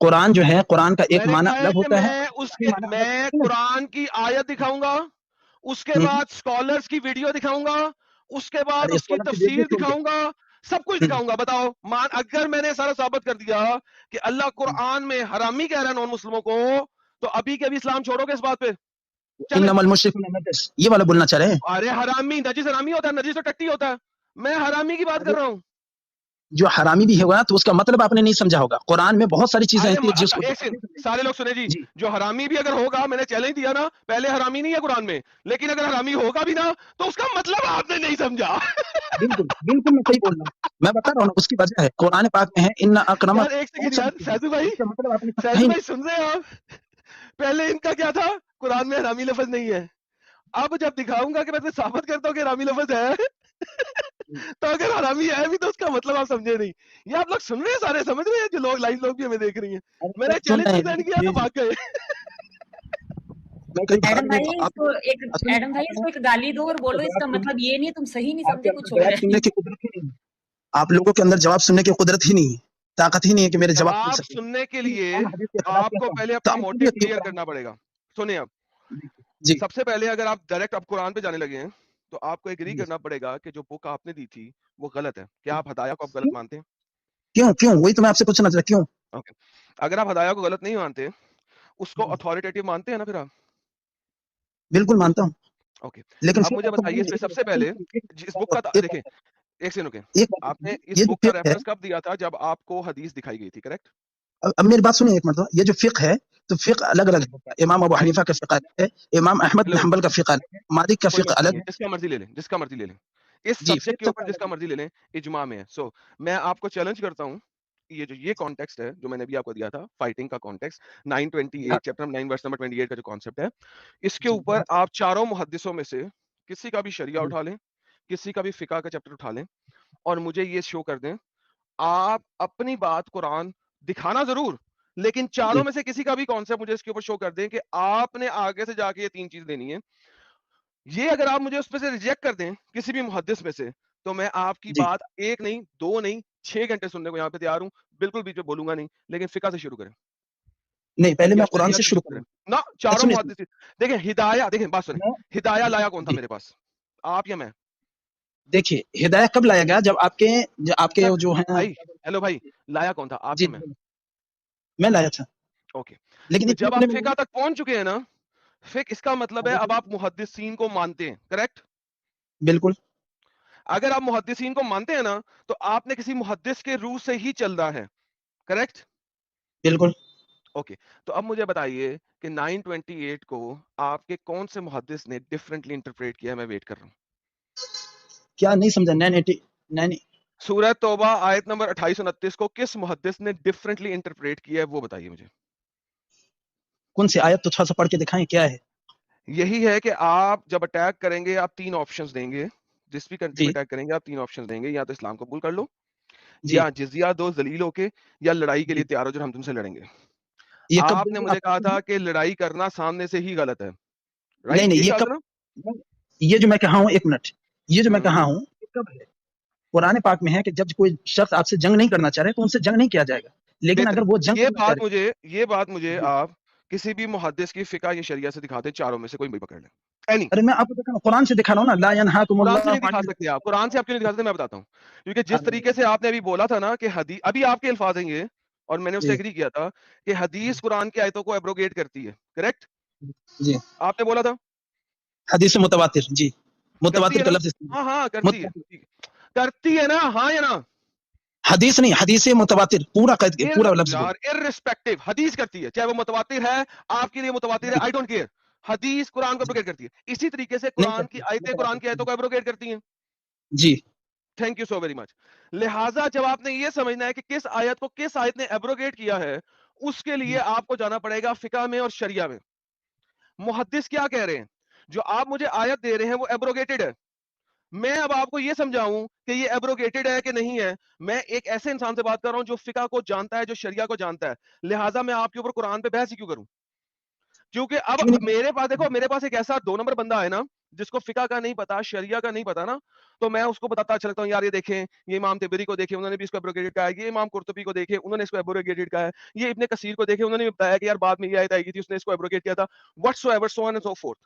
قرآن جو ہے، قرآن کا ایک میں نے معنی کہا ہے الگ کہ ہوتا ہے. میں قرآن کی آیت دکھاؤں گا، اس کے بعد اسکالرز کی ویڈیو دکھاؤں گا، اس کے بعد اس کی تفسیر دکھاؤں گا، سب کچھ دکھاؤں گا. بتاؤ، اگر میں نے سارا ثابت کر دیا کہ اللہ قرآن میں حرامی کہہ رہا ہے نان مسلموں کو، تو ابھی کے ابھی اسلام چھوڑو گے اس بات پہ؟ انما المشرکون نجس، یہ والا بولنا چاہ رہے ہیں. ارے حرامی، نجس حرامی ہوتا ہے، نجس تو ٹٹی ہوتا ہے. میں حرامی کی بات کر رہا ہوں. جو حرامی بھی ہوگا تو اس کا مطلب آپ نے نہیں سمجھا ہوگا. قرآن میں بہت ساری چیزیں ایسی ہیں جس کو ایک سیکنڈ، سارے لوگ سنیں جی. جو حرامی بھی اگر ہوگا، میں نے چیلنج دیا نا، پہلے حرامی نہیں ہے قرآن میں، لیکن اگر حرامی ہوگا بھی نا تو اس کا مطلب آپ نے نہیں سمجھا. بالکل بالکل میں صحیح بول رہا ہوں. میں بتا رہا ہوں اس کی وجہ ہے قرآن پاک میں ہے ان اکرم. یار ایک سیکنڈ یار، سیدو بھائی، اس کا مطلب آپ نے سمجھا سیدو ہی بھائی سن رہے ہیں آپ؟ پہلے ان کا کیا تھا؟ قرآن میں حرامی لفظ نہیں ہے. اب جب دکھاؤں گا کہ میں ثابت کرتا ہوں کہ حرامی لفظ ہے، تو اگر حرامی ہے بھی تو اس کا مطلب آپ سمجھے نہیں. یہ آپ لوگ سن رہے ہیں، سارے سمجھ رہے ہیں، جو لوگ لائیو لوگ بھی ہمیں دیکھ رہی ہیں. میں نے چیلنج بھی سینڈ کیا تو بھاگ گئے. ایڈم بھائی اس کو ایک گالی دو اور بولو اس کا مطلب یہ نہیں، تم صحیح نہیں سمجھے، کچھ اور ہے. آپ لوگوں کے اندر جواب سننے کی قدرت ہی نہیں ہے، طاقت ہی نہیں ہے کہ میرے جواب سن جواب سکیں. سننے کے لیے آپ کو پہلے اپنا موٹیو کلیئر کرنا پڑے گا. سنیں اب، جی سب سے پہلے اگر آپ ڈائریکٹ اب قرآن پہ جانے لگے ہیں تو آپ کو ایگری کرنا پڑے گا کہ جو بک آپ نے دی تھی وہ غلط ہے. کیا آپ ہدایہ کو آپ غلط مانتے ہیں؟ کیوں وہی تو میں آپ سے پوچھنا چاہتا کیوں. اوکے، اگر آپ ہدایہ کو غلط نہیں مانتے، اس کو اتھارٹیٹیو مانتے ہیں نا پھر آپ؟ بالکل مانتا ہوں. اوکے، لیکن اب مجھے بتائیے اس پہ سب سے پہلے اس بک کا دیکھیں، ایک سیکنڈ رکیں. آپ نے اس یہ بک کا ریفرنس کب دیا تھا؟ جب آپ کو حدیث دکھائی گئی تھی، کریکٹ؟ अब मेरी बात सुनिए एक मिनट, ये जो फिqh है तो फिqh अलग अलग है, इमाम अबू हनीफा का फिqh अलग है, इमाम अहमद बिन हंबल का फिqh अलग है, मालिक का कोई फिqh बात अलग नहीं है, है। जिसका मर्जी ले लें, जिसका मर्जी ले लें, इस जी, सब्जेक्ट के फिर ऊपर जिसका मर्जी ले लें, इजमा में है। सो मैं आपको चैलेंज करता हूँ, ये कॉन्टेक्स्ट है जो मैंने भी आपको दिया था, फाइटिंग का कॉन्टेक्स्ट 928 चैप्टर 9 वर्स नंबर 28 का जो कॉन्सेप्ट है, इसके ऊपर आप चारों मुहद्दिसों में से किसी का भी शरिया उठा लें, किसी का भी फिका का चैप्टर उठा लें और मुझे ये शो कर दें, आप अपनी बात कुरान दिखाना जरूर, लेकिन चारों में से किसी का भी कॉन्सेप्ट मुझे इसके ऊपर शो कर दें कि आपने आगे से जाके ये 3 चीज देनी है। ये अगर आप मुझे उसमें से रिजेक्ट कर दें किसी भी मुहद्दिस में से, तो मैं आपकी जी। बात 1 नहीं 2 नहीं 6 घंटे सुनने को यहाँ पे तैयार हूँ, बिल्कुल बीच में बोलूंगा नहीं, लेकिन फिका से शुरू करें नहीं, पहले या मैं कुरान शरिया से से शुरू शुरू करें करूंगा। ना, चारों सुनिए, मुहद्दिस देखें, हिदाया देखें, बात सुने, हिदाया लाया कौन था जी। मेरे पास, आप या मैं? देखिए हिदायत कब लाया गया, जब आपके सर, जो है भाई हेलो भाई, लाया कौन था, आप जी या मैं? मैं लाया था, ओके, लेकिन तो ये जब पूछने आप में फिका तक पहुंच चुके हैं ना, फिक इसका मतलब है अब आप मुहद्दिसीन को मानते हैं, करेक्ट? बिल्कुल अगर आप मुहद्दिसीन को मानते हैं ना, तो आपने किसी मुहद्दिस के रूह से ही चल रहा है, करेक्ट? बिल्कुल। ओके, तो अब मुझे बताइए कि 928 को आपके कौन से मुहद्दिस ने डिफरेंटली इंटरप्रेट किया है? मैं वेट कर रहा हूँ। क्या नहीं समझा? 980 सूरह तौबा आयत नंबर 28-29 को किस मुहद्दिस ने डिफरेंटली इंटरप्रेट किया है, वो बताइए मुझे। कौन सी आयत, तो थोड़ा सा पढ़ के दिखाएं क्या है। यही है कि आप जब अटैक करेंगे, आप 3 ऑप्शंस देंगे, जिस भी कंट्री में जी अटैक करेंगे आप 3 ऑप्शंस देंगे, या तो इस्लाम कबूल कर लो, जी या जिजिया दो जलील होके, या लड़ाई के लिए जी, तैयार हो जो हम तुमसे लड़ेंगे। ये कब आपने देंगे मुझे आप? कहा था कि लड़ाई करना सामने से ही गलत है, नहीं राइट? नहीं, ये ये कहा था कब, ना? ये जो मैं कहा हूँ, एक मिनट, ये जो मैं कहा हम्म, हूँ ये कब है? कुरान पाक में है कि जब कोई शख्स आपसे जंग नहीं करना चाह रहे तो उनसे जंग नहीं किया जाएगा, लेकिन अगर बेहतरीन। वो जंग करना चाह ये बात मुझे रहे। आप किसी भी मुहद्दिस की फिका या शरिया से दिखाते, चारों में से कोई भी पकड़ ले, एनी। अरे मैं आपको दिखा रहा हूँ, कुरान से दिखा रहा हूँ ना, ला कुरान से यनहाकुमुल्लाहु नहीं दिखा अनिल सकते आप, कुरान से आप क्यों नहीं दिखा सकते, मैं बताता हूँ। क्योंकि जिस तरीके से आपने अभी बोला था ना कि हदीस, अभी आपके अल्फाज हैं ये, और मैंने उससे जी एग्री किया था कि हदीस कुरान की आयतों को एब्रोगेट करती है, करेक्ट? जी, आपने बोला था हदीस मुतवातिर, जी करती मुतवातिर है का ना? लफ्ज इस्तेमाल, हाँ करती है, मुतवातिर, ठीक है। करती है ना, हाँ या ना? हदीस नहीं, हदीस मुतवातिर, पूरा लफ्ज बोल। यार इररिस्पेक्टिव, हदीस करती है, चाहे वो मुतवातिर है, आपके लिए मुतवातिर है, नहीं आई डोंट केयर। हदीस कुरान को जी, एब्रोगेट करती है, इसी तरीके से नहीं कुरान की करती आयतें कुरान की आयतों को एब्रोगेट करती हैं। जी thank you so very much. लिहाजा जब आपने ये समझना है कि किस आयत को किस आयत ने एब्रोगेट किया है, उसके लिए आपको जाना पड़ेगा फिका में और शरिया में। मुहद्दिस क्या कह रहे हैं, जो आप मुझे आयत दे रहे हैं वो एब्रोगेटेड है, मैं अब आपको ये समझाऊं कि ये एब्रोगेटेड है कि नहीं है। मैं एक ऐसे इंसान से बात कर रहा हूं जो फिका को जानता है, जो शरिया को जानता है, लिहाजा मैं आपके ऊपर कुरान पे बहस ही क्यों करूं? क्योंकि अब क्यों नहीं? मेरे पास देखो, मेरे पास एक ऐसा 2 नंबर बंदा है ना, जिसको फिका का नहीं पता, शरिया का नहीं पता ना, तो मैं उसको बताता अच्छा लगता हूँ, यार ये देखें, ये इमाम तिबरी को देखें, उन्होंने भी इसको एब्रोगेटेड कहा है, ये इमाम कुर्तुबी को देखें, उन्होंने इसको एब्रोगेटेड कहा है, ये इब्ने कसीर को देखें, उन्होंने भी बताया कि यार बाद में ये आयत आएगी थी, उसने इसको एब्रोगेट किया था, whatsoever, so on and so fourth.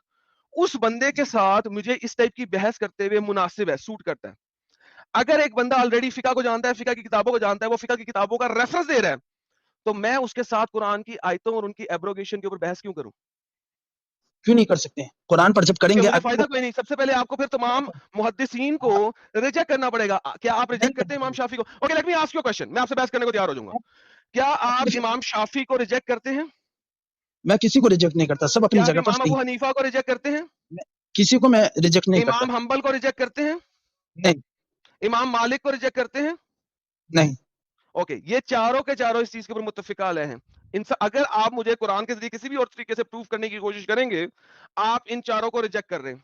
उस बंदे के साथ मुझे इस टाइप की बहस करते हुए मुनासिब है, सूट करता है। अगर एक बंदा ऑलरेडी फिका को जानता है, फिका की किताबों को जानता है, वो फिका की किताबों का रेफरेंस दे रहा है, तो मैं उसके साथ कुरान की आयतों और उनकी एब्रोगेशन के ऊपर बहस क्यों करूं? क्यों नहीं कर सकते हैं? कुरान पर जब क्योंकि करेंगे मुझे अगर फायदा वो कोई नहीं। सबसे पहले आपको फिर तमाम मुहद्दिसीन को रिजेक्ट करना पड़ेगा। क्या आप नहीं रिजेक्ट करते हैं करना इमाम चाहिए, शाफी को? Okay, let me ask you question, मैं आपसे बहस करने को तैयार हो जाऊंगा। क्या आप आप मुझे, इमाम शाफी को रिजेक्ट करते हैं? मैं किसी को रिजेक्ट नहीं करता, सब अपनी क्या आप जगह पर इमाम सही अबू है। हनीफा को रिजेक्ट करते हैं? मैं किसी को मैं रिजेक्ट नहीं करता, इमाम हम्बल को रिजेक्ट करते हैं? नहीं इमाम मालिक को रिजेक्ट करते हैं? नहीं। ओके, ये चारों के चारों इस चीज के ऊपर मुत्तफिका अलग हैं। अगर आप मुझे कुरान के जरिए किसी भी और तरीके से प्रूफ करने की कोशिश करेंगे, आप इन चारों को रिजेक्ट कर रहे हैं।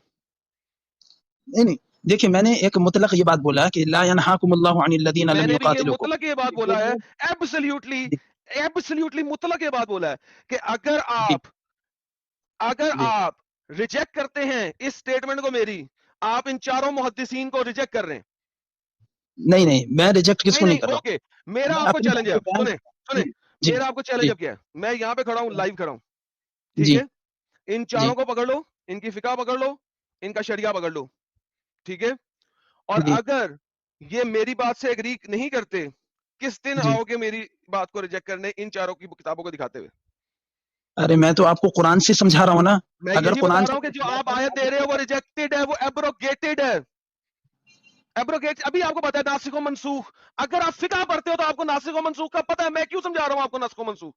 नहीं नहीं, देखिए मैंने एक मुतलक ये बात बोला कि ला यनहाकुमुल्लाहु अनिल लदीना लम मैंने भी ये युकातिलुकुम, मुतलक ये बात जो बोला है, लोग एब्सोल्युटली जी एब्सोल्युटली मुतलक ये बात बोला है कि जी अगर जी, आप रिजेक्ट करते हैं इस स्टेटमेंट को मेरी, आप इन चारों मुहद्दिसीन को रिजेक्ट कर रहे हैं। नहीं नहीं, मैं रिजेक्ट नहीं किसको नहीं नहीं, कर रहा हूँ, ओके, मेरा मैं आपको अपनी चैलेंज बात है, को बयान सुने कर रहा हूँ। सुने, जी जी मेरा आपको चैलेंज जी अब क्या है, मैं यहाँ पे खड़ा हूँ, लाइव खड़ा हूँ, ठीक जी है? इन चारों जी को पकड़ लो, इनकी फिका पकड़ लो, इनका शरिया पकड़ लो, ठीक है? और जी अगर ये मेरी बात से एग्री नहीं करते, किस दिन जी। आओगे मेरी बात को रिजेक्ट करने इन चारों की किताबों को दिखाते हुए? अरे मैं तो आपको कुरान से समझा रहा हूँ ना, मैं अगर यही बता कुरान रहा से हूं कि जो आप आयत दे रहे हो वो रिजेक्टेड है, वो एब्रोगेटेड है, एब्रोगेट, अभी आपको पता है नासिख व मनसूख, अगर आप फिकह पढ़ते हो तो आपको नासिख व मनसूख का पता है, मैं क्यों समझा रहा हूँ आपको नासिख व मनसूख?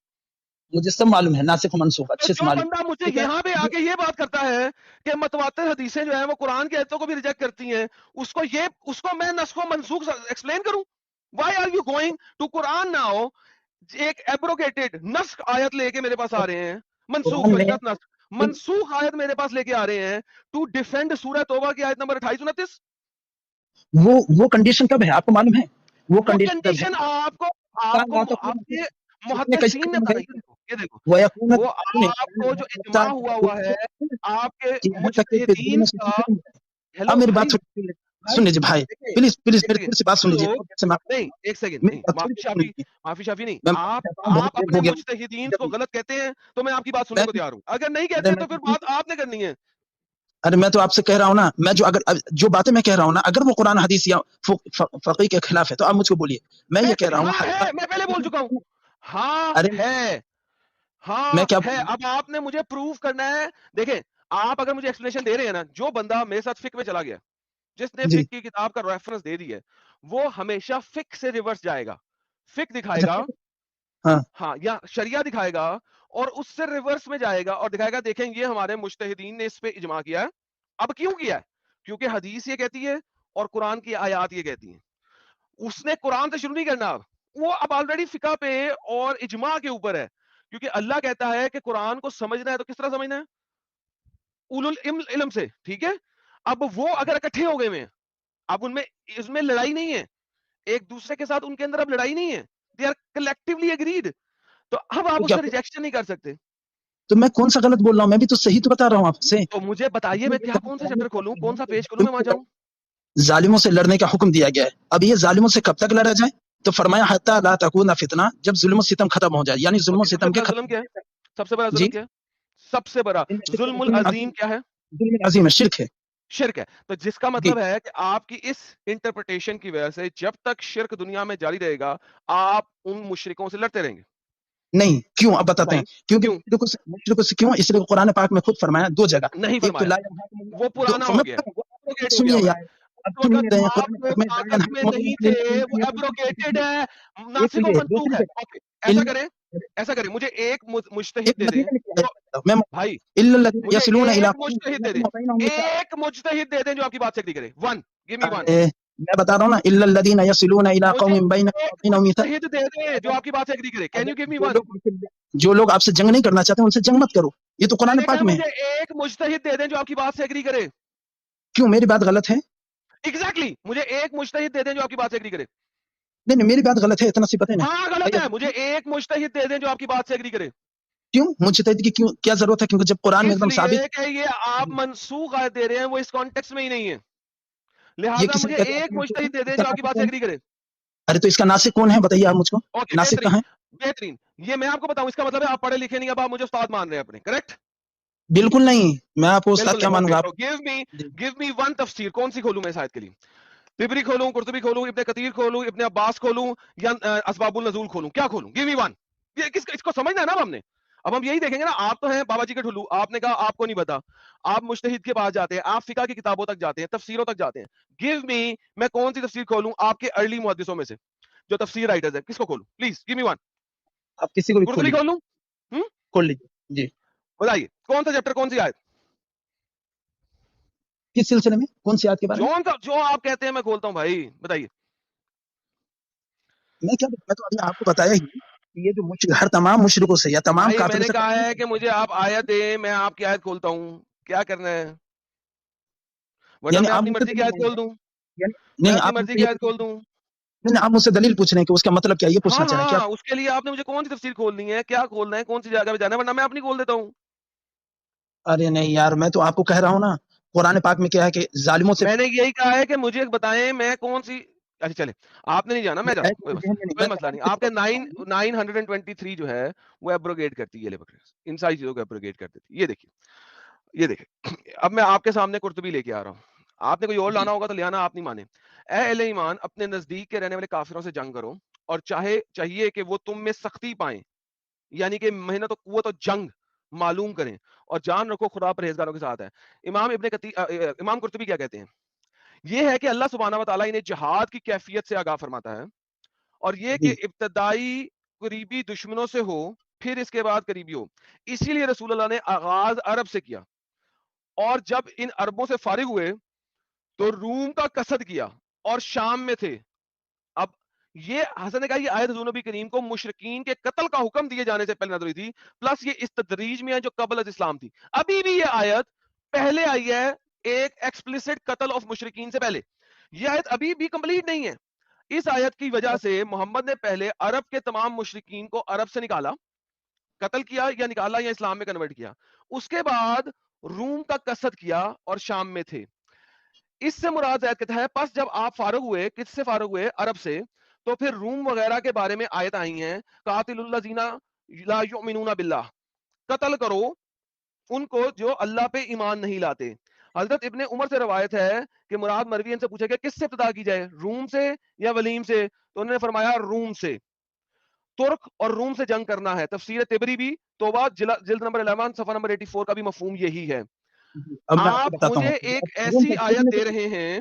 मुझे सब मालूम है, नासिख मंसूख तो अच्छे से जो मालूम बंदा मुझे ठीक है। यहाँ पे आके ये बात करता है कि मतवातिर हदीसें जो है वो कुरान की आयतों को भी रिजेक्ट करती हैं, उसको मैं नस्ख व मनसूख एक्सप्लेन करूं? Why are you going to Quran now? एक एब्रोगेटेड नस्ख आयत लेके मेरे पास आ रहे हैं, मनसूख कुरान सॉरी में नॉट नस्ख, मनसूख आयत मेरे पास लेके आ रहे हैं टू डिफेंड सूरह तौबा की आयत नंबर 28-29। वो कंडीशन कब है आपको मालूम है? वो वो कंडीशन कब है? कंडीशन आपको आपके मुहद्दिसीन ने बताया। ये देखो वो यकून वो आपको जो इज्मा हुआ है आपके मुज्तहिदीन का। अब हेलो मेरी भाई, बात सुन लीजिए भाई, प्लीज प्लीज एक मेरी सेकंड, थोड़ी सी बात सुन लीजिए। नहीं एक सेकंड, नहीं माफी शाफी नहीं, आप अपने मुज्तहिदीन को गलत कहते हैं तो मैं आपकी बात सुनने को तैयार हूँ, अगर नहीं कहते तो फिर बात आपने करनी है। अरे मैं तो आपसे कह रहा हूँ ना, मैं जो बातें मैं कह रहा हूँ ना, अगर वो कुरान हदीस या फकीह के खिलाफ है तो आप मुझको बोलिए। मैं ये कह रहा हूँ हाँ है, मैं पहले बोल चुका हूँ, हाँ अरे है, हाँ मैं क्या है। अब आपने मुझे प्रूव करना है। देखें, आप अगर मुझे एक्सप्लेनेशन दे रहे हैं ना, जो बंदा मेरे साथ फिक में चला गया, जिसने जी फिक की किताब का रेफरेंस दे दी है, वो हमेशा फिक से रिवर्स जाएगा, फिक अच्छा दिखाएगा, हाँ हाँ, या शरिया दिखाएगा और उससे रिवर्स में जाएगा और दिखाएगा देखें ये हमारे मुज्तहिदीन ने इस पे इजमा किया है। अब क्यों किया है? क्योंकि हदीस ये कहती है और कुरान की आयत ये कहती है। उसने कुरान से शुरू नहीं करना, अब वो अब ऑलरेडी फिका पे और इजमा के ऊपर है, क्योंकि अल्लाह कहता है कि कुरान को समझना है तो किस तरह समझना है? उलुल इल्म से, ठीक है। अब वो अगर इकट्ठे हो गए हैं, अब उनमें इसमें लड़ाई नहीं है, एक दूसरे के साथ उनके अंदर अब लड़ाई नहीं है, दे आर कलेक्टिवली एग्रीड, तो अब आप तो क्या उसका रिजेक्शन नहीं कर सकते। तो मैं कौन सा गलत बोल रहा हूँ? मैं भी तो सही तो बता रहा हूँ आपसे। तो मुझे बताइए मैं क्या, कौन सा चैप्टर खोलूं, कौन सा पेज खोलूं, मैं वहां जाऊं। जालिमों से लड़ने का हुक्म दिया गया है। अब ये जालिमों से कब तक लड़ा जाए? तो फरमाया हत्ता ला तकूना फितना, जब जुल्म सितम खत्म हो जाए, यानी जुल्म ओके, सबसे सितम के बड़ा जुल्म खत्म। क्या है? सबसे बड़ा जी जुल्म क्या है? सबसे बड़ा जुल्मुल अजीम क्या है? जुल्म अजीम है, शिर्क है। शिर्क है। तो जिसका जी मतलब है कि आपकी इस इंटरप्रिटेशन की वजह से जब तक शिर्क दुनिया में जारी रहेगा, आप उन मुशरिकों से लड़ते रहेंगे। नहीं, क्यों? अब बताते हैं। भाई क्योंकि क्यों? मुशरिकों से क्यों? इसलिए कुरान पाक में खुद फरमाया दो जगह, नहीं एक तो फरमाया, वो पुराना हो गया, एब्रोगेट हो गया सुनिए हुआ है। यार, उस सुन वक्त नहीं रहे हैं। आप कुरान पाक में ताकत में नहीं थे, वो एब्रोगेटेड है, नासिख व मनसूख है। ओके, ऐसा करें, ऐसा करें, मुझे एक मुज्तहिद दे दें तो, भाई मुझे एक मुज्तहिद दे दें, एक मुज्तहिद दे दें जो आपकी बात से एग्री करे। One, give me one. मैं बता रहा हूँ ना, इल्लल्लज़ीना यसिलूना इला मुझे कौमिन बैना एक बैनहुम मीसाक। मुज्तहिद दे दें जो आपकी बात से एग्री करे। Can you give me one? जो लोग आपसे जंग नहीं करना चाहते उनसे जंग मत करो, ये तो कुरान मैंने पाक कहा में है। मुझे एक मुज्तहिद दे दें जो आपकी बात से एग्री करे। क्यों मेरी बात गलत है? एग्जैक्टली, मुझे एक मुज्तहिद दे दें जो आपकी बात से एग्री करे। नहीं नहीं, मेरी बात गलत है, इतना सी पता है ना। हाँ गलत है, मुझे एक मुज्तहिद दे दें जो आपकी बात से एग्री करे। क्यों मुज्तहिद की क्यों क्या जरूरत है? क्योंकि जब कुरान में एकदम साबित इसलिए कि ये आप मनसूख आयत दे रहे हैं, वो इस कॉन्टेक्स्ट में ही नहीं है, ये लिहाजा किसने मुझे कहता एक है? मुज्तहिद दे दें जो आपकी बात से एग्री करे। अरे तो इसका नासिक कौन है बताइए आप मुझको। ओके, नासिक बेहतरीन कहाँ है? बेहतरीन। ये मैं आपको बताऊं, इसका मतलब है आप पढ़े लिखे नहीं, अब आप मुझे उस्ताद मान रहे हैं अपने, करेक्ट? बिल्कुल नहीं, मैं आपको उस्ताद बिल्कुल क्या नहीं। मानूंगा ओके, आप? तो गिव मी वन तफसीर, कौन सी खोलूं मैं इस आयत के लिए? तिबरी खोलूं, कुर्तुबी खोलूं, इब्ने कतीर खोलूं, इब्ने अब्बास खोलूं, या असबाबुल नज़ूल खोलूं? क्या खोलूं? Give me one. ये किसको, इसको समझना है ना हमने। अब हम यही देखेंगे ना, आप तो हैं बाबा जी के ठुल्लू, आपने कहा आपको नहीं पता, आप मुज्तहिद के पास जाते हैं, आप फिका की किताबों तक जाते हैं, तफसीरों तक जाते हैं। गिव मी, मैं कौन सी तफसीर खोलूं आपके अर्ली मुहद्दिसों में से जो तफसीर राइटर्स है, किसको खोलूं? Please give me one. आप किसी को भी कुर्तुबी खोल लूं? खोल लीजिए जी। बताइए कौन सा चैप्टर, कौन सी आयत? किस सिलसिले में, कौन सी आयत के बारे में? जो आप कहते हैं मैं खोलता हूं भाई, बताइए। मैं तो अभी आपको बताया ही कि ये जो हर तमाम मुशरिकों से या तमाम भाई काफिरों मैंने से कहा है कि मुझे आप आयत दें, मैं आपकी आयत खोलता हूं, क्या करना है? वरना यानी मैं आप अपनी मुझसे मर्जी की दलील आयत खोल दूं, यानी मैं नहीं अपनी आप मर्जी मुझसे की ये आयत खोल दूं। नहीं आप मुझसे दलील पूछ रहे हैं कि उसका मतलब क्या है, ये हाँ पूछना चाह रहे हैं क्या? हाँ, उसके लिए आपने मुझे कौन सी तफसीर खोलनी है, क्या खोलना है, कौन सी जगह पे जाना है, वरना मैं अपनी खोल देता हूँ। अरे नहीं यार, मैं तो आपको कह रहा हूँ ना, कुरान पाक में क्या है कि जालिमों से मैंने यही कहा है कि मुझे बताएं मैं कौन सी। अच्छा चले, आपने नहीं जाना, मैं जाता हूँ, कोई मसला नहीं। आपके 923 जो है वो एब्रोगेट करती है, इन सारी चीजों को एब्रोगेट कर देती है। ये देखिए, ये देखिए, अब मैं आपके सामने कुर्तुबी लेके आ रहा हूँ, आपने कोई और लाना होगा तो ले आना, आप नहीं माने। ए अहले ईमान, अपने नजदीक के रहने वाले काफिरों से जंग करो, और चाहिए कि वो तुम में सख्ती पाएं, यानी कि मेहनत और कुव्वत और जंग मालूम करें, और जान रखो खुदा परहेजगारों के साथ है। इमाम कुर्तुबी क्या कहते हैं? یہ ہے کہ اللہ سبحانہ و تعالیٰ انہیں جہاد کی کیفیت سے آگاہ فرماتا ہے، اور یہ کہ ابتدائی قریبی دشمنوں سے ہو پھر اس کے بعد قریبی ہو. اسی لیے رسول اللہ نے آغاز عرب سے کیا، اور جب ان عربوں سے فارغ ہوئے تو روم کا قصد کیا اور شام میں تھے. اب یہ حسن نے کہا یہ آیت حضور نبی کریم کو مشرکین کے قتل کا حکم دیے جانے سے پہلے نازل ہوئی تھی، پلس یہ اس تدریج میں ہے جو قبل از اسلام تھی. ابھی بھی یہ آیت پہلے آئی ہے ایک ایکسپلیسٹ قتل آف مشرکین سے پہلے. یہ آیت ابھی بھی کمپلیٹ نہیں ہے. اس آیت کی وجہ سے محمد نے پہلے عرب کے تمام مشرکین کو عرب سے نکالا، قتل کیا یا نکالا یا اسلام میں کنورٹ کیا. اس کے بعد روم کا قصد کیا اور شام میں تھے. اس سے مراد آیت کہتا ہے پس جب آپ فارغ ہوئے، کس سے فارغ ہوئے؟ عرب سے. تو پھر روم وغیرہ کے بارے میں آیت آئی ہیں، قاتل الذین لا یؤمنون باللہ، قتل کرو ان کو جو اللہ پہ ایمان نہیں لاتے. حضرت ابن عمر سے روایت ہے کہ مراد مروی ان سے پوچھا کہ کس سے ابتدا کی جائے، روم سے یا ولیم سے؟ تو انہوں نے فرمایا روم سے. ترک اور روم سے جنگ کرنا ہے. تفسیر تبری بھی توبہ جلد نمبر 11 صفحہ نمبر 84 کا بھی مفہوم یہی ہے. اب میں آپ کو آپ بتاتا مجھے ہوں ایک روم ایسی کا آیت دے رہے ہیں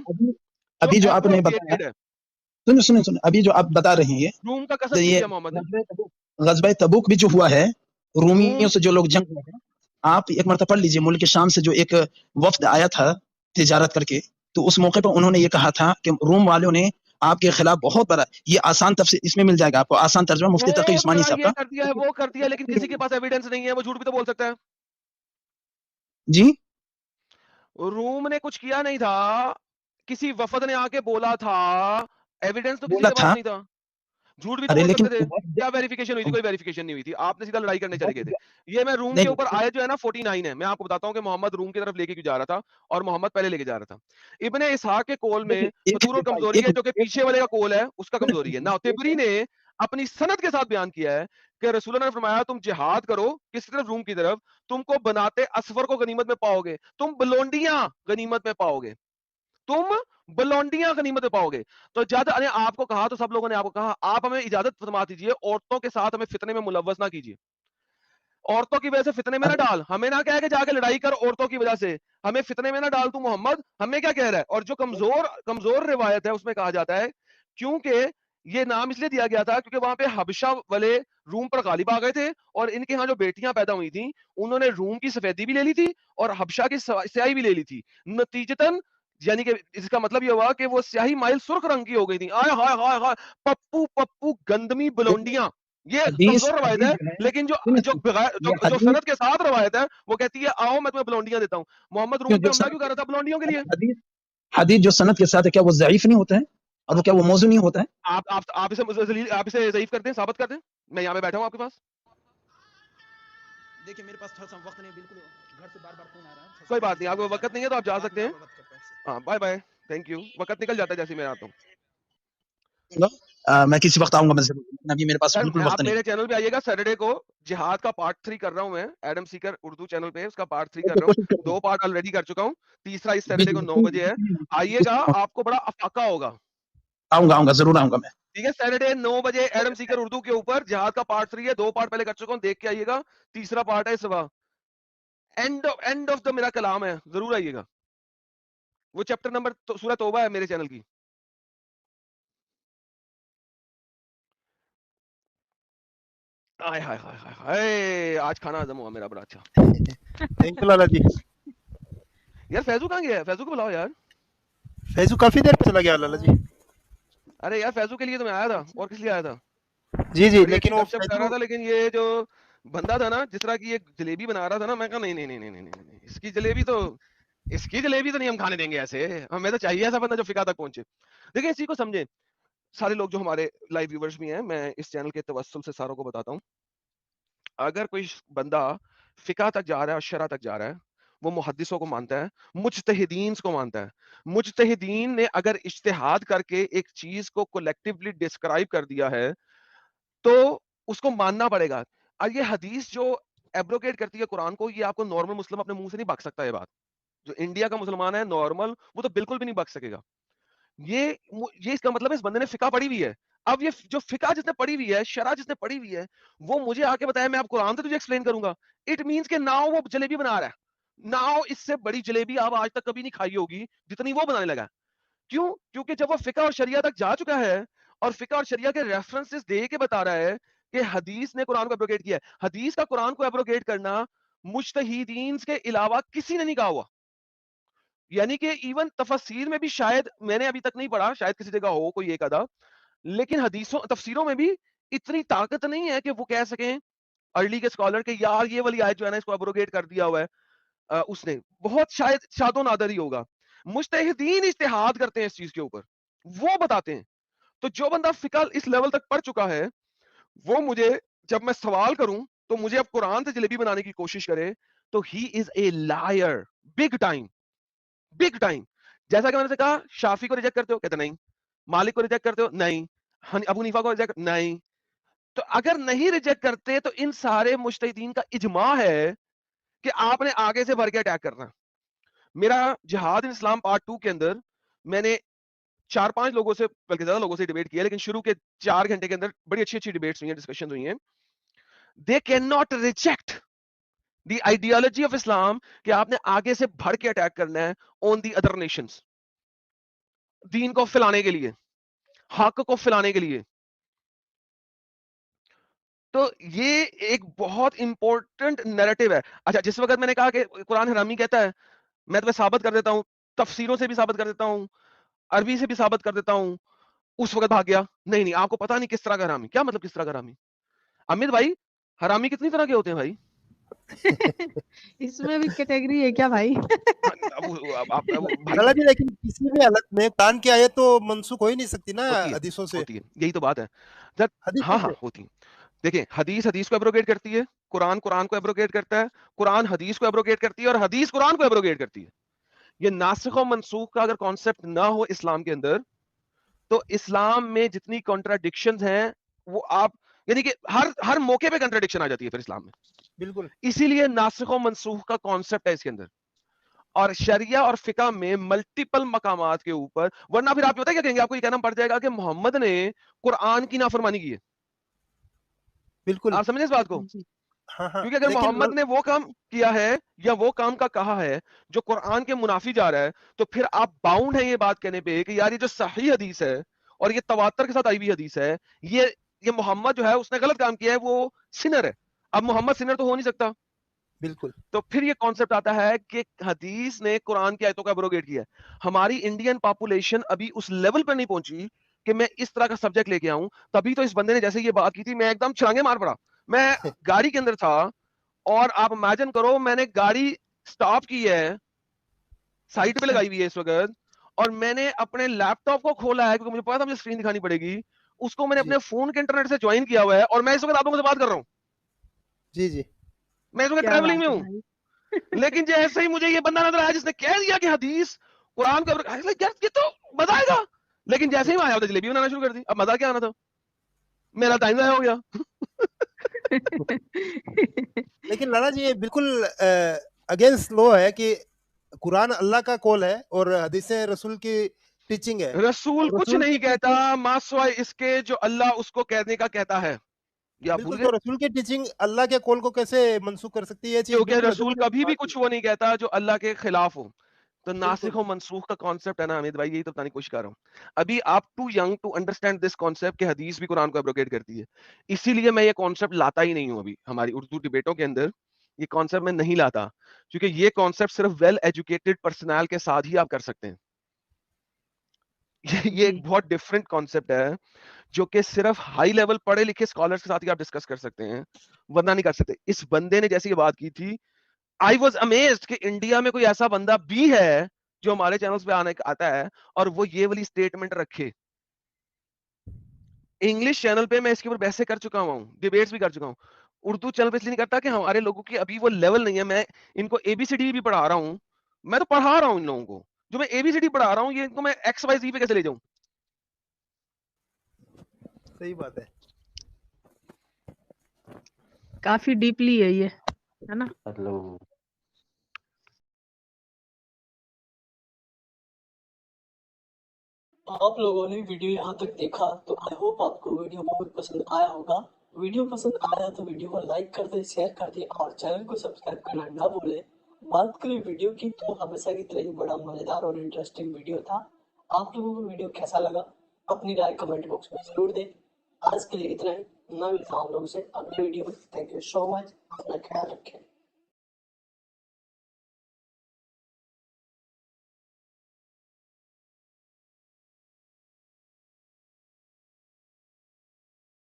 ابھی جو آپ نے بتایا، ہے. سنیں ابھی جو آپ بتا رہے ہیں روم کا تو قصد یہ کیا محمد نے. غزوہ تبوک بھی جو ہوا ہے، رومیوں روم سے جو لوگ جنگ ہوئے ہیں، آپ ایک مرتبہ پڑھ لیجئے ملک شام سے جو ایک وفد آیا تھا تجارت کر کے، تو اس موقع پر انہوں نے یہ کہا تھا کہ روم والوں نے آپ کے خلاف بہت بڑا، یہ آسان تفسیر اس میں مل جائے گا آپ کو، آسان ترجمہ مفتی تقی عثمانی صاحب یہ کا. کر دیا ہے وہ کر دیا، لیکن کسی کے پاس ایویڈنس نہیں ہے، وہ جھوٹ بھی تو بول سکتا ہے. جی روم نے کچھ کیا نہیں تھا، کسی وفد نے آ کے بولا تھا، ایویڈنس تو کسی بولا کے تھا، پاس نہیں تھا. جھوٹ بھی تو ارے بول لیکن سکتے تھے. کیا ویریفیکیشن ہوئی تھی؟ کوئی ویریفیکیشن نہیں ہوئی تھی، آپ نے سیدھا لڑائی کرنے چلے گئے تھے. یہ میں روم کے اوپر آیت جو ہے نا 49 ہے، میں آپ کو بتاتا ہوں کہ محمد روم کی طرف لے کے کیوں جا رہا تھا اور محمد پہلے لے کے جا رہا تھا. ابن اسحاق کے قول میں فتور اور کمزوری ہے، جو کہ پیچھے والے کا قول ہے اس کا کمزوری ہے. نا تبری نے اپنی سند کے ساتھ بیان کیا ہے کہ رسول اللہ نے فرمایا تم جہاد کرو کس طرف؟ روم کی طرف. تم کو بناتے اسفر کو غنیمت میں پاؤ گے، تم بلونڈیاں غنیمت میں پاؤ گے، تم بلونڈیاں غنیمت میں پاؤ گے. تو جب آپ کو کہا تو سب لوگوں نے آپ کو کہا آپ ہمیں اجازت فرما دیجئے عورتوں کے ساتھ ہمیں فتنے میں ملوث نہ کیجیے، عورتوں کی وجہ سے فتنے میں نہ ڈال. ہمیں نہ کہہ کہ جا کے لڑائی کر عورتوں کی وجہ سے، ہمیں فتنے میں نہ ڈال تو محمد. ہمیں کیا کہہ رہا ہے؟ اور جو کمزور روایت ہے اس میں کہا جاتا ہے کیونکہ یہ نام اس لیے دیا گیا تھا کیونکہ وہاں پہ حبشہ والے روم پر غالب آ گئے تھے، اور ان کے ہاں جو بیٹیاں پیدا ہوئی تھیں انہوں نے روم کی سفیدی بھی لے لی تھی اور حبشہ کی سیاہی بھی لے لی تھی. نتیجتاً یعنی کہ اس کا مطلب یہ ہوا کہ وہ سیاہی مائل سرخ رنگ کی ہو گئی تھی. آئے ہائے ہائے ہائے پپو گندمی بلونڈیاں. یہ کمزور روایت ہے، لیکن جو سند کے ساتھ روایت ہے وہ کہتی ہے آؤ میں تمہیں بلونڈیاں دیتا ہوں. محمد روم پہ حملہ کیوں کر رہا تھا؟ بلونڈیوں کے لیے. حدیث جو سند کے ساتھ ہے کیا وہ ضعیف نہیں ہوتا ہے؟ اور وہ کیا وہ موضوع نہیں ہوتا ہے؟ آپ اسے ضعیف کر دیں، ثابت کر دیں. میں یہاں پہ بیٹھا ہوں آپ کے پاس. دیکھیں میرے پاس تھوڑا سا وقت نہیں، بالکل گھر سے بار بار فون آ رہا ہے. کوئی بات نہیں، آپ کو وقت نہیں ہے تو آپ جا سکتے ہیں. ہاں بائے بائے، تھینک یو. وقت نکل جاتا ہے جیسے میں آتا ہوں. میں کسی وقت آؤں گا. ابھی میرے پاس بالکل وقت آپ نہیں. میرے چینل پہ آئیے گا سیٹرڈے کو، جہاد کا پارٹ 3 کر رہا ہوں میں ایڈم سیکر اردو چینل پہ، اس کا پارٹ 3 کر رہا ہوں. 2 پارٹ آلریڈی کر چکا ہوں، تیسرا اس سیٹرڈے کو 9 بجے ہے. آئیے گا، آپ کو بڑا افاقہ ہوگا. آؤں گا ضرور آؤں گا میں. ٹھیک ہے، سیٹرڈے 9 بجے ایڈم سیکر اردو کے اوپر جہاد کا پارٹ 3 ہے. 2 پارٹ پہلے کر چکا ہوں، دیکھ کے آئیے گا. تیسرا پارٹ ہے صبح، اینڈ آف دا میرا کلام ہے، ضرور آئیے گا. وہ چیپٹر نمبر سورہ توبہ ہے میرے چینل کی. آج کھانا ہضم ہوا میرا بڑا اچھا. تھینک یو لالا جی. یار فیضو کہاں گیا ہے؟ فیضو کو بلاؤ یار. فیضو کافی دیر پہ چلا گیا لالا جی. ارے یار فیضو کے لیے تو میں آیا تھا، اور کس لیے آیا تھا؟ جی لیکن وہ کر رہا تھا، لیکن یہ جو بندہ تھا نا جس طرح کی یہ جلیبی بنا رہا تھا نا، میں کہا نہیں اس کی جلیبی تو نہیں ہم کھانے دیں گے ایسے. ہمیں تو چاہیے ایسا بندہ جو فقہ تک پہنچے. دیکھیں اسی کو سمجھیں سارے لوگ جو ہمارے لائیو ویورز بھی ہیں، میں اس چینل کے توسل سے ساروں کو بتاتا ہوں. اگر کوئی بندہ فقہ تک جا رہا ہے اور شرع تک جا رہا ہے، وہ محدثوں کو مانتا ہے، مجتہدین کو مانتا ہے. مجتہدین نے اگر اجتہاد کر کے ایک چیز کو کولیکٹیولی ڈسکرائب کر دیا ہے تو اس کو ماننا پڑے گا. اور یہ حدیث جو ایبروگیٹ کرتی ہے قرآن کو، یہ آپ کو نارمل مسلم اپنے منہ سے نہیں بک سکتا. یہ بات جو انڈیا کا مسلمان ہے نارمل، وہ تو بالکل بھی نہیں بک سکے گا. یہ اس کا مطلب ہے اس بندے نے فقہ پڑھی ہوئی ہے. اب یہ جو فقہ جس نے پڑھی ہوئی ہے، شرع جس نے پڑھی ہوئی ہے، وہ مجھے آ کے بتایا میں آپ قرآن سے تجھے ایکسپلین کروں گا. اٹ مینس کہ ناؤ وہ جلیبی بنا رہا ہے، ناؤ اس سے بڑی جلیبی آپ آج تک کبھی نہیں کھائی ہوگی جتنی وہ بنانے لگا. क्यों? क्योंकि जब वो फिका और शरिया तक जा चुका है और फिका और शरिया के रेफरेंसेस दे के बता रहा है कि हदीस ने कुरान को एब्रोगेट किया है। हदीस का कुरान को एब्रोगेट करना मुज्तहिदीन के अलावा किसी ने नहीं कहा हुआ। यानी कि इवन तफसीर में भी शायद मैंने अभी तक नहीं पढ़ा, शायद किसी जगह हो कोई एक आधा, लेकिन हदीसों तफसीरों में भी इतनी ताकत नहीं है कि वो कह सकें अर्ली के स्कॉलर के यार ये वाली आयत जो है ना इसको एब्रोगेट कर दिया हुआ है उसने। बहुत शायद शादो नादर ही होगा। मुज्तहिदीन इज्तिहाद करते हैं इस चीज के ऊपर, वो बताते हैं। तो जो बंदा फिका इस लेवल तक पढ़ चुका है वो मुझे जब मैं सवाल करूं तो मुझे अब कुरान से जलेबी बनाने की कोशिश करे तो he is a lawyer, big time, big time. जैसा कि मैंने कहा शाफी को रिजेक्ट करते हो, कहते नहीं। मालिक को रिजेक्ट करते हो, नहीं। अबू हनीफा को रिजेक्ट, नहीं। तो अगर नहीं रिजेक्ट करते तो इन सारे मुज्तहिदीन का इजमा है कि आपने आगे से भर के अटैक करना। मेरा जिहाद इन इस्लाम पार्ट 2 के अंदर मैंने 4-5 लोगों से, बल्कि ज्यादा लोगों से डिबेट किया, लेकिन शुरू के 4 घंटे के अंदर बड़ी अच्छी अच्छी डिबेट्स हुई हैं, डिस्कशन हुई हैं। They can not reject the ideology of Islam कि आपने आगे से भर के अटैक करना है ऑन दी अदर नेशंस, दीन को फैलाने के लिए, हक को फैलाने के लिए। तो ये एक बहुत इंपॉर्टेंट नैरेटिव है। अच्छा, जिस वक्त मैंने कहा कि कुरान हरामी कहता है, मैं तुम्हें साबित कर देता हूं, तफसीरों से भी साबित कर देता हूं, अरबी से भी साबित कर देता हूं, उस वक्त भाग गया, नहीं नहीं आपको पता नहीं किस तरह का हरामी। क्या मतलब किस तरह का हरामी? अमित भाई, हरामी कितनी तरह के होते हैं भाई? इसमें भी कैटेगरी है क्या भाई? लाला जी लेकिन किसी भी हालत में कुरान की आयत तो मनसूख हो ही नहीं सकती ना हदीसों से। होती है, यही तो बात है। हाँ हाँ होती है। देखिए, हदीस हदीस को एब्रोगेट करती है, कुरान कुरान को एब्रोगेट करता है, कुरान हदीस को एब्रोगेट करती है और हदीस कुरान को एब्रोगेट करती है। ये नासिख और मनसूख का अगर कॉन्सेप्ट ना हो इस्लाम के अंदर तो इस्लाम में जितनी कॉन्ट्राडिक्शंस हैं वो आप, यानी कि हर मौके पे कॉन्ट्राडिक्शन आ जाती है फिर इस्लाम में। बिल्कुल, इसीलिए नासिख और मनसूख का कॉन्सेप्ट है इसके अंदर। और शरिया और फिका में मल्टीपल मकामात के ऊपर, वरना फिर आप पता क्या कहेंगे, आपको ये कहना पड़ जाएगा कि मोहम्मद ने कुरान की नाफरमानी की है। बिल्कुल आप समझे इस बात को? हाँ हाँ। क्योंकि अगर लेकिन मोहम्मद ने वो काम किया है या वो काम का कहा है जो कुरान के मुनाफी जा रहा है, तो फिर आप बाउंड है ये बात कहने पे कि यार ये जो सही हदीस है और ये तवातर के साथ आई हुई हदीस है, ये मोहम्मद जो है उसने गलत काम किया है, वो सिनर है। अब मोहम्मद सिनर तो हो नहीं सकता। बिल्कुल, तो फिर ये कॉन्सेप्ट आता है कि हदीस ने कुरान की आयतों का एब्रोगेट किया है। हमारी इंडियन पॉपुलेशन अभी उस लेवल पर नहीं पहुंची कि मैं इस तरह का सब्जेक्ट लेके आऊं। तभी तो इस बंदे ने जैसे ये बात की थी, मैं एकदम छलांगे मार पड़ा। मैं गाड़ी के अंदर था और आप इमेजिन करो, मैंने गाड़ी स्टॉप की है, साइड पे लगाई हुई है इस वक्त, और मैंने अपने लैपटॉप को खोला है क्योंकि मुझे पता था मुझे स्क्रीन दिखानी पड़ेगी। उसको मैंने अपने फोन के इंटरनेट से ज्वाइन किया हुआ है और मैं इस वक्त आप लोगों से बात कर रहा हूँ। जी जी, मैं इस वक्त क्या ट्रेवलिंग बात में है हूँ। भाई। लेकिन जैसे ही मुझे ये बंदा नजर आया जिसने कह दिया कि हदीस कुरान को, यार ये तो मजा आएगा। लेकिन जैसे ही मैं आया, जलेबी बनाना शुरू कर दी। अब मजा क्या आना था, मेरा टाइम ज़ाया हो गया। लेकिन लाला जी ये बिल्कुल अगेंस्ट लॉ है कि कुरान अल्लाह का कॉल है और हदीसें रसूल की टीचिंग है। रसूल और कुछ रसूल नहीं की कहता टीचिंग मासवाए इसके जो अल्लाह उसको कहने का कहता है। ये आप भूल बिल्कुल, गए? तो रसूल की टीचिंग अल्लाह के कॉल को कैसे मनसूख कर सकती है? ये चीज क्योंकि बिल्कुल रसूल अगेंस्ट कभी भी बात कुछ है। वो नहीं कहता जो अल्लाह के खिलाफ हो। तो नासिख बिल्कुल और मनसूख का कॉन्सेप्ट है ना अमित भाई, यही तो बताने की कोशिश कर रहा हूँ। अभी आप too young to understand this concept कि हदीस भी कुरान को एब्रोगेट करती है। इसीलिए मैं ये कॉन्सेप्ट लाता ही नहीं हूँ अभी हमारी उर्दू डिबेटों के अंदर। ये कॉन्सेप्ट मैं नहीं लाता क्योंकि ये कॉन्सेप्ट सिर्फ वेल एजुकेटेड पर्सनल के साथ ही आप कर सकते हैं। ये एक जी बहुत डिफरेंट कॉन्सेप्ट है जो कि सिर्फ हाई लेवल पढ़े लिखे स्कॉलर्स के साथ ही आप डिस्कस कर सकते हैं, वरना नहीं कर सकते। इस बंदे ने जैसी ये बात की थी, आई वॉज अमेज्ड कि इंडिया में कोई ऐसा बंदा भी है जो हमारे चैनल्स पे आता है और वो ये वाली स्टेटमेंट रखे। इंग्लिश चैनल पे मैं इसके ऊपर बहसें कर चुका हूँ, डिबेट्स भी कर चुका हूँ। उर्दू चैनल पे इसलिए नहीं करता कि हमारे लोगों की अभी वो लेवल नहीं है। मैं इनको एबीसीडी भी पढ़ा रहा हूँ, मैं तो पढ़ा रहा हूँ इन लोगों को। जो मैं एबीसीडी पढ़ा रहा हूँ ये इनको मैं XYZ पे कैसे ले जाऊं? सही बात है। काफी डीपली है ये, है ना? मतलब आप लोगों ने वीडियो यहाँ तक देखा तो आई होप आपको वीडियो बहुत पसंद आया होगा। वीडियो पसंद आया तो वीडियो को लाइक कर दे, शेयर कर दे और चैनल को सब्सक्राइब करना ना भूले। बात करें वीडियो की तो हमेशा की तरह ये बड़ा मजेदार और इंटरेस्टिंग वीडियो था। आप लोगों को वीडियो कैसा लगा अपनी राय कमेंट बॉक्स में जरूर दें। आज के लिए इतना ही, मैं मिलता हूँ आप लोगों से अगले वीडियो में। थैंक यू सो मच, अपना ख्याल रखें।